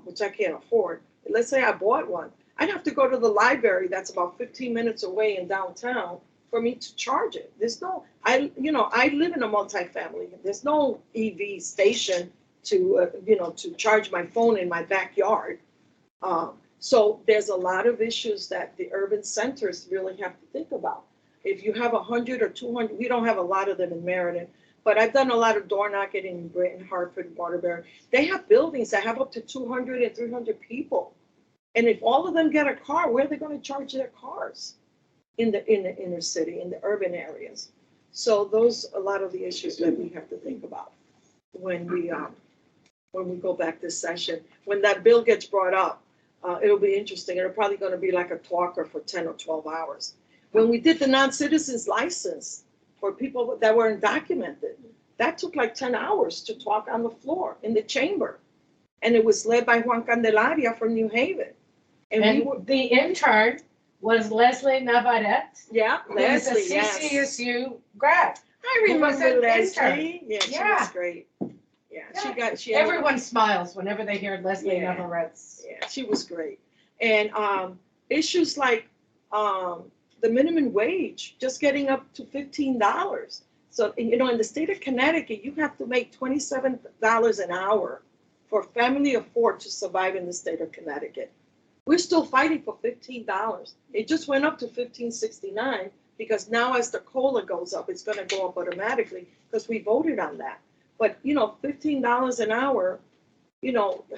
which I can't afford, let's say I bought one, I'd have to go to the library that's about 15 minutes away in downtown for me to charge it. There's no, I live in a multifamily. There's no EV station to charge my phone in my backyard. So there's a lot of issues that the urban centers really have to think about. If you have 100 or 200, we don't have a lot of them in Meriden, but I've done a lot of door knocking in Britain, Hartford, Waterbury. They have buildings that have up to 200 and 300 people. And if all of them get a car, where are they going to charge their cars? In the inner city, in the urban areas. So those a lot of the issues that we have to think about when we go back this session. When that bill gets brought up, it'll be interesting. It'll probably going to be like a talker for 10 or 12 hours. When we did the non-citizens license for people that were undocumented, that took like 10 hours to talk on the floor in the chamber. And it was led by Juan Candelaria from New Haven. And the intern was Leslie Navarrete. Yeah, Leslie, who's a CCSU grad. I remember Leslie. Intern. Yeah, she was great. Yeah, she Everyone smiles whenever they hear Leslie Navarrete. Yeah, she was great. And issues like the minimum wage, just getting up to $15. So, in the state of Connecticut, you have to make $27 an hour for a family of four to survive in the state of Connecticut. We're still fighting for $15. It just went up to $15.69 because now as the COLA goes up, it's going to go up automatically because we voted on that. But, $15 an hour,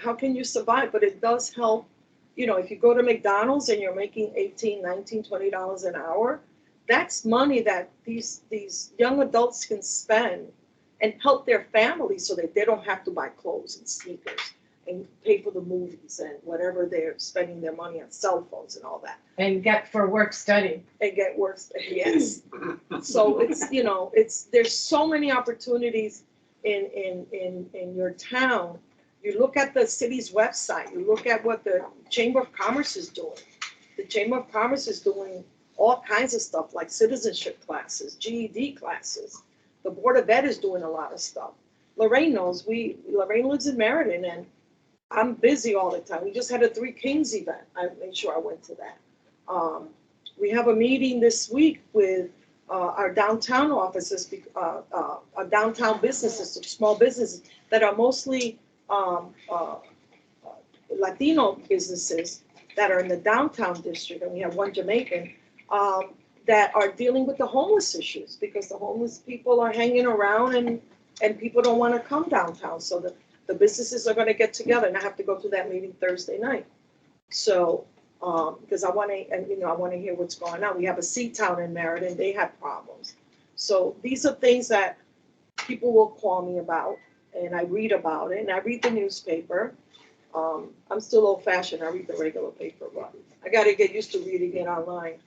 how can you survive? But it does help. If you go to McDonald's and you're making $18, $19, $20 an hour, that's money that these young adults can spend and help their families so that they don't have to buy clothes and sneakers and pay for the movies and whatever they're spending their money on, cell phones and all that. And get for work study. And get work study, yes. So it's there's so many opportunities in your town. You look at the city's website, you look at what the Chamber of Commerce is doing. The Chamber of Commerce is doing all kinds of stuff like citizenship classes, GED classes. The Board of Ed is doing a lot of stuff. Lorraine knows, Lorraine lives in Meriden and I'm busy all the time. We just had a Three Kings event. I made sure I went to that. We have a meeting this week with our downtown offices, our downtown businesses, small businesses that are mostly Latino businesses that are in the downtown district, and we have one Jamaican, that are dealing with the homeless issues because the homeless people are hanging around and people don't want to come downtown. So the businesses are going to get together, and I have to go to that meeting Thursday night. So because I want to hear what's going on. We have a C-Town in Meriden, they have problems. So these are things that people will call me about, and I read about it, and I read the newspaper. I'm still old-fashioned. I read the regular paper, but I got to get used to reading it online.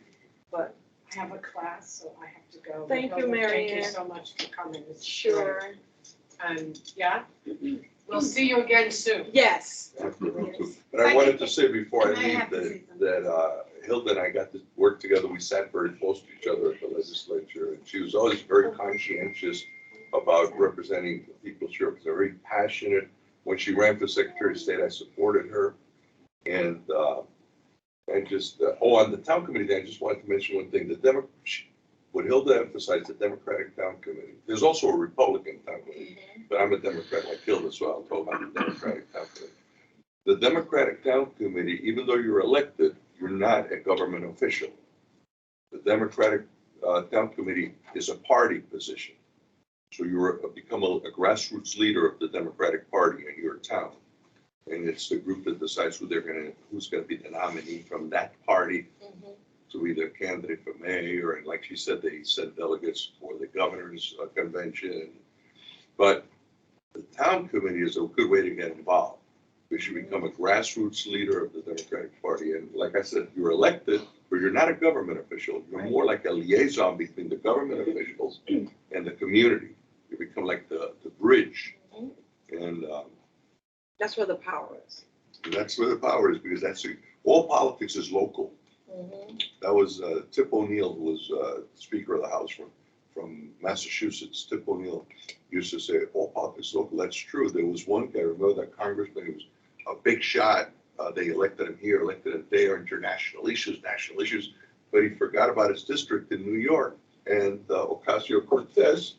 But I have a class, so I have to go. Thank you, Mary Thank you Ann. so much for coming. It's Sure. great. And we'll see you again soon. Yes. But I wanted to say before I I leave have to say that Hilda and I got to work together. We sat very close to each other at the legislature, and she was always very conscientious about representing the people she represents, very passionate. When she ran for Secretary of State, I supported her. And just, on the town committee, I just wanted to mention one thing. What Hilda emphasized, the Democratic Town Committee. There's also a Republican Town Committee, but I'm a Democrat like Hilda, so I'll talk about the Democratic Town Committee. The Democratic Town Committee, even though you're elected, you're not a government official. The Democratic Town Committee is a party position. So you become a grassroots leader of the Democratic Party in your town. And it's the group that decides who's going to be the nominee from that party to be the candidate for mayor, and like she said, they sent delegates for the governor's convention. But the town committee is a good way to get involved. We should become a grassroots leader of the Democratic Party. And like I said, you're elected, but you're not a government official. You're more like a liaison between the government officials and the community. You become like the bridge. And That's where the power is. that's where the power is, because all politics is local. That was Tip O'Neill, who was Speaker of the House from Massachusetts. Tip O'Neill used to say, all politics is local. That's true. There was one guy, remember that congressman, he was a big shot. They elected him here, elected him there, international issues, national issues. But he forgot about his district in New York. And Ocasio-Cortez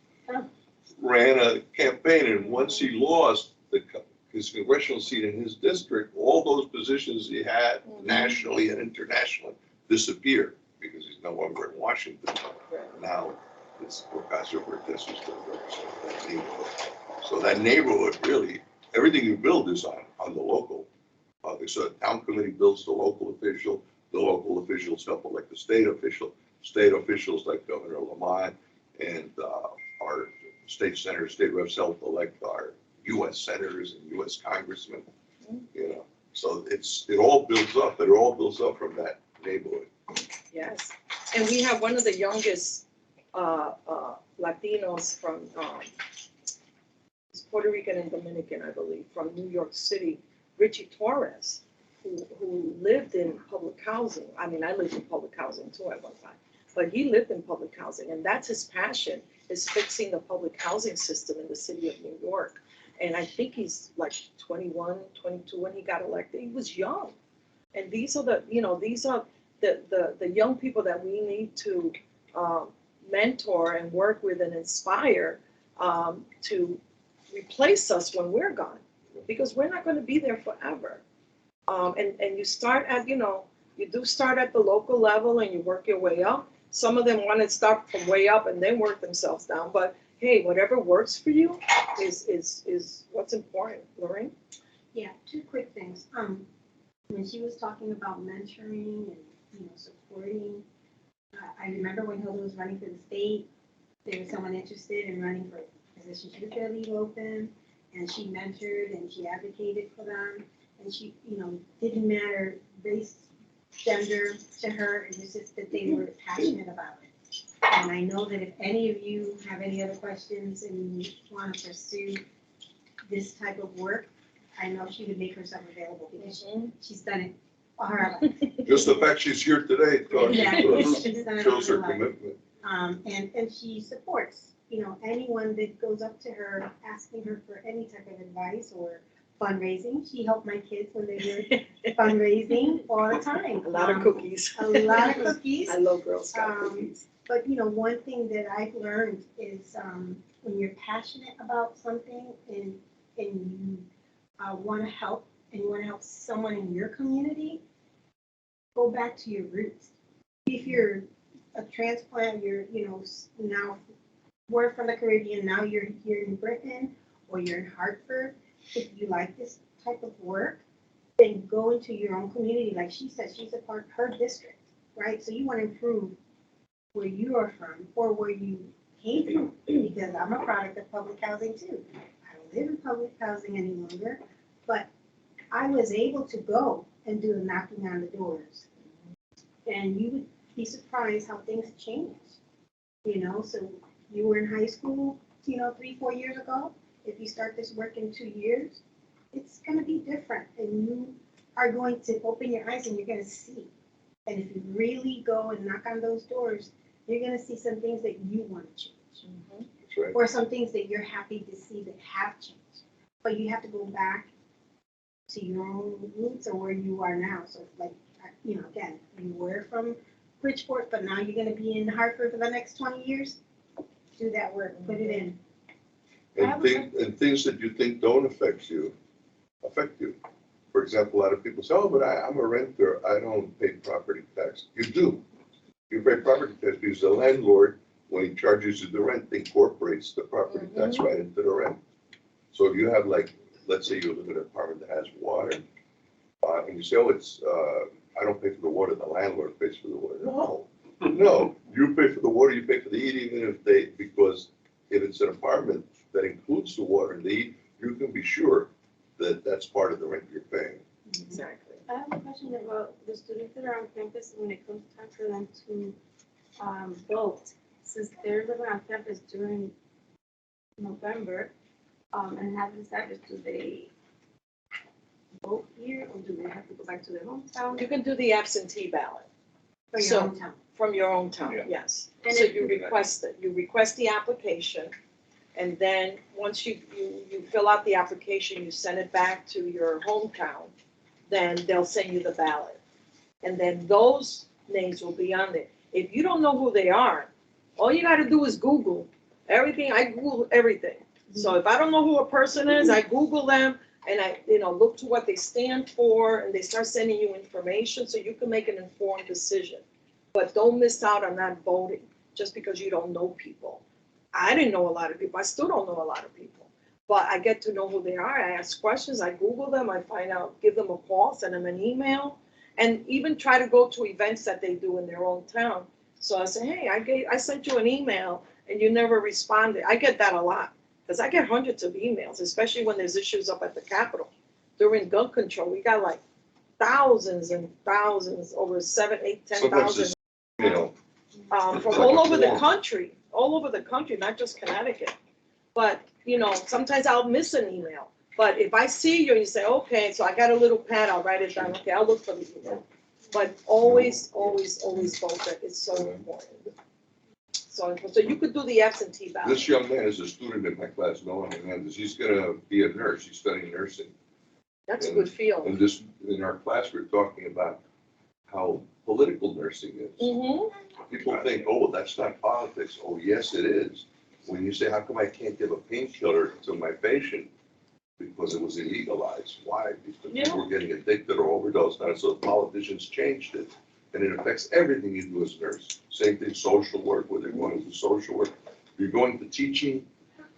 ran a campaign, and once he lost his congressional seat in his district, all those positions he had nationally and internationally disappeared because he's no longer in Washington. Now it's Ocasio-Cortez who's going to represent that neighborhood. So that neighborhood, really, everything you build is on the local. So the town committee builds the local official. The local officials help elect the state official. State officials like Governor Lamont and our state senators, state reps help elect our U.S. senators and U.S. congressmen. You know, so it all builds up. It all builds up from that neighborhood. Yes, and we have one of the youngest Latinos from Puerto Rican and Dominican, I believe, from New York City, Richie Torres, who lived in public housing. I mean, I lived in public housing too at one time, but he lived in public housing, and that's his passion, is fixing the public housing system in the city of New York. And I think he's like 21, 22 when he got elected. He was young. And these are the young people that we need to mentor and work with and inspire to replace us when we're gone, because we're not going to be there forever. And you start at, you do start at the local level and you work your way up. Some of them want to start from way up and then work themselves down. But hey, whatever works for you is what's important. Lorraine? Yeah, two quick things. When she was talking about mentoring and supporting, I remember when Hilda was running for the state, there was someone interested in running for a position she was going to leave open, and she mentored and she advocated for them, and she, didn't matter race, gender to her, it was just that they were passionate about it. And I know that if any of you have any other questions and you want to pursue this type of work, I know she would make herself available because she's done it all her life. Just the fact she's here today talking to us She's done it shows all her her life. commitment. And she supports, anyone that goes up to her asking her for any type of advice or fundraising. She helped my kids when they were fundraising all the time. A lot of cookies. A lot of cookies. I love Girl Scout cookies. But one thing that I've learned is when you're passionate about something and you want to help and you want to help someone in your community, go back to your roots. If you're a transplant, you're now we're from the Caribbean, now you're here in Britain or you're in Hartford. If you like this type of work, then go into your own community. Like she said, she's a part of her district, right? So you want to improve where you are from or where you came from, because I'm a product of public housing too. I don't live in public housing any longer, but I was able to go and do the knocking on the doors. And you would be surprised how things change. So you were in high school, 3-4 years ago. If you start this work in 2 years, it's going to be different. And you are going to open your eyes and you're going to see. And if you really go and knock on those doors, you're going to see some things that you want to change. That's right. Or some things that you're happy to see that have changed. But you have to go back to your own roots or where you are now. So like, again, you were from Bridgeport, but now you're going to be in Hartford for the next 20 years. Do that work, put it in. And things that you think don't affect you. For example, a lot of people say, oh, but I'm a renter. I don't pay property tax. You do. You pay property tax because the landlord, when he charges you the rent, incorporates the property tax right into the rent. So if you have, let's say you live in an apartment that has water, and you say, oh, I don't pay for the water, the landlord pays for the water. No, no, you pay for the water, you pay for the heat, even if they, because if it's an apartment that includes the water and the heat, you can be sure that that's part of the rent you're paying. Exactly. I have a question about the students that are on campus when it comes time for them to vote. Since they're living on campus during November and have decided, do they vote here or do they have to go back to their hometown? You can do the absentee ballot For your So- own town. from your own town, Yeah. yes. And So if- you request it, you request the application, and then once you fill out the application, you send it back to your hometown, then they'll send you the ballot. And then those names will be on there. If you don't know who they are, all you gotta do is Google everything. I Google everything. So if I don't know who a person is, I Google them and I, look to what they stand for, and they start sending you information so you can make an informed decision. But don't miss out on not voting just because you don't know people. I didn't know a lot of people. I still don't know a lot of people. But I get to know who they are. I ask questions. I Google them. I find out, give them a call, send them an email, and even try to go to events that they do in their own town. So I say, hey, I sent you an email and you never responded. I get that a lot because I get hundreds of emails, especially when there's issues up at the Capitol. During gun control, we got like thousands and thousands, over 7, 8, 10,000. Sometimes it's, From It's all like a over the forum. all over the country, not just Connecticut. But, sometimes I'll miss an email. But if I see you and you say, okay, so I got a little pad, I'll write it down, okay, I'll look for the email. But always, always, always vote, that it's so important. So you could do the absentee ballot. This young man is a student in my class, Noah Hernandez. He's gonna be a nurse. He's studying nursing. That's a good field. And in our class, we're talking about how political nursing is. Mm-hmm. People think, oh, that's not politics. Oh, yes, it is. When you say, how come I can't give a painkiller to my patient? Because it was illegalized. Why? Because people were getting addicted or overdosed on it, so the politicians changed it. And it affects everything you do as a nurse. Same thing, social work, whether you're going to do social work. You're going to teaching.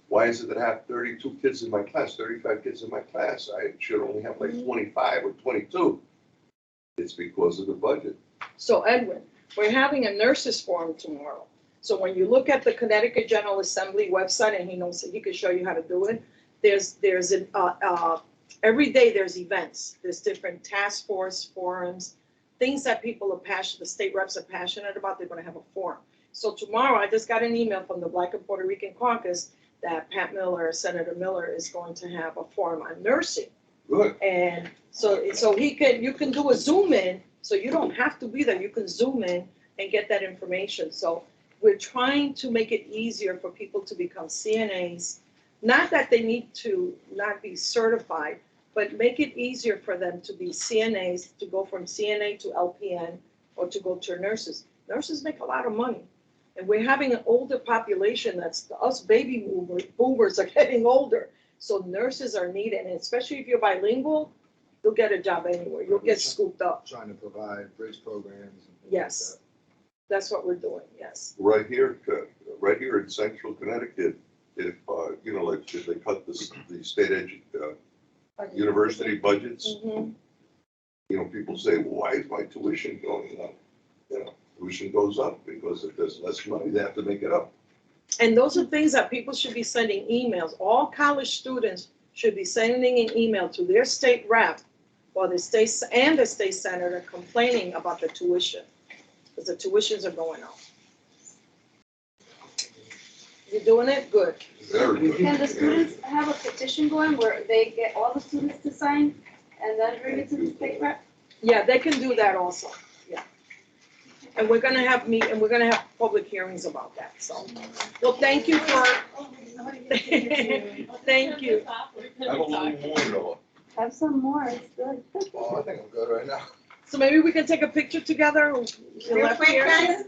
Why is it that I have 32 kids in my class, 35 kids in my class? I should only have like 25 or 22. It's because of the budget. So Edwin, we're having a nurses forum tomorrow. So when you look at the Connecticut General Assembly website, and he can show you how to do it, there's an, every day there's events. There's different task force forums, things that people are passionate, the state reps are passionate about, they're gonna have a forum. So tomorrow, I just got an email from the Black and Puerto Rican Caucus that Pat Senator Miller is going to have a forum on nursing. Good. And so you can do a Zoom in, so you don't have to be there, you can Zoom in and get that information. So we're trying to make it easier for people to become CNAs. Not that they need to not be certified, but make it easier for them to be CNAs, to go from CNA to LPN or to go to nurses. Nurses make a lot of money. And we're having an older population, us baby boomers are getting older. So nurses are needed, and especially if you're bilingual, you'll get a job anywhere. You'll get scooped up. Trying to provide bridge programs. And things Yes. like That's what we're doing, yes. Right here in central Connecticut, if, like, if they cut the state university budgets, Mhm. People say, well, why is my tuition going up? Tuition goes up because if there's less money, they have to make it up. And those are things that people should be sending emails. All college students should be sending an email to their state rep or the state senator complaining about the tuition, because the tuitions are going up. You doing it? Good. Very good. Can the students have a petition going where they get all the students to sign and then bring it to the state rep? Yeah, they can do that also, yeah. And we're gonna have public hearings about that, so. Well, thank you for, thank you. Have a little more, Noah. Have some more, it's good. Oh, I think I'm good right now. So maybe we can take a picture together. Real quick, guys,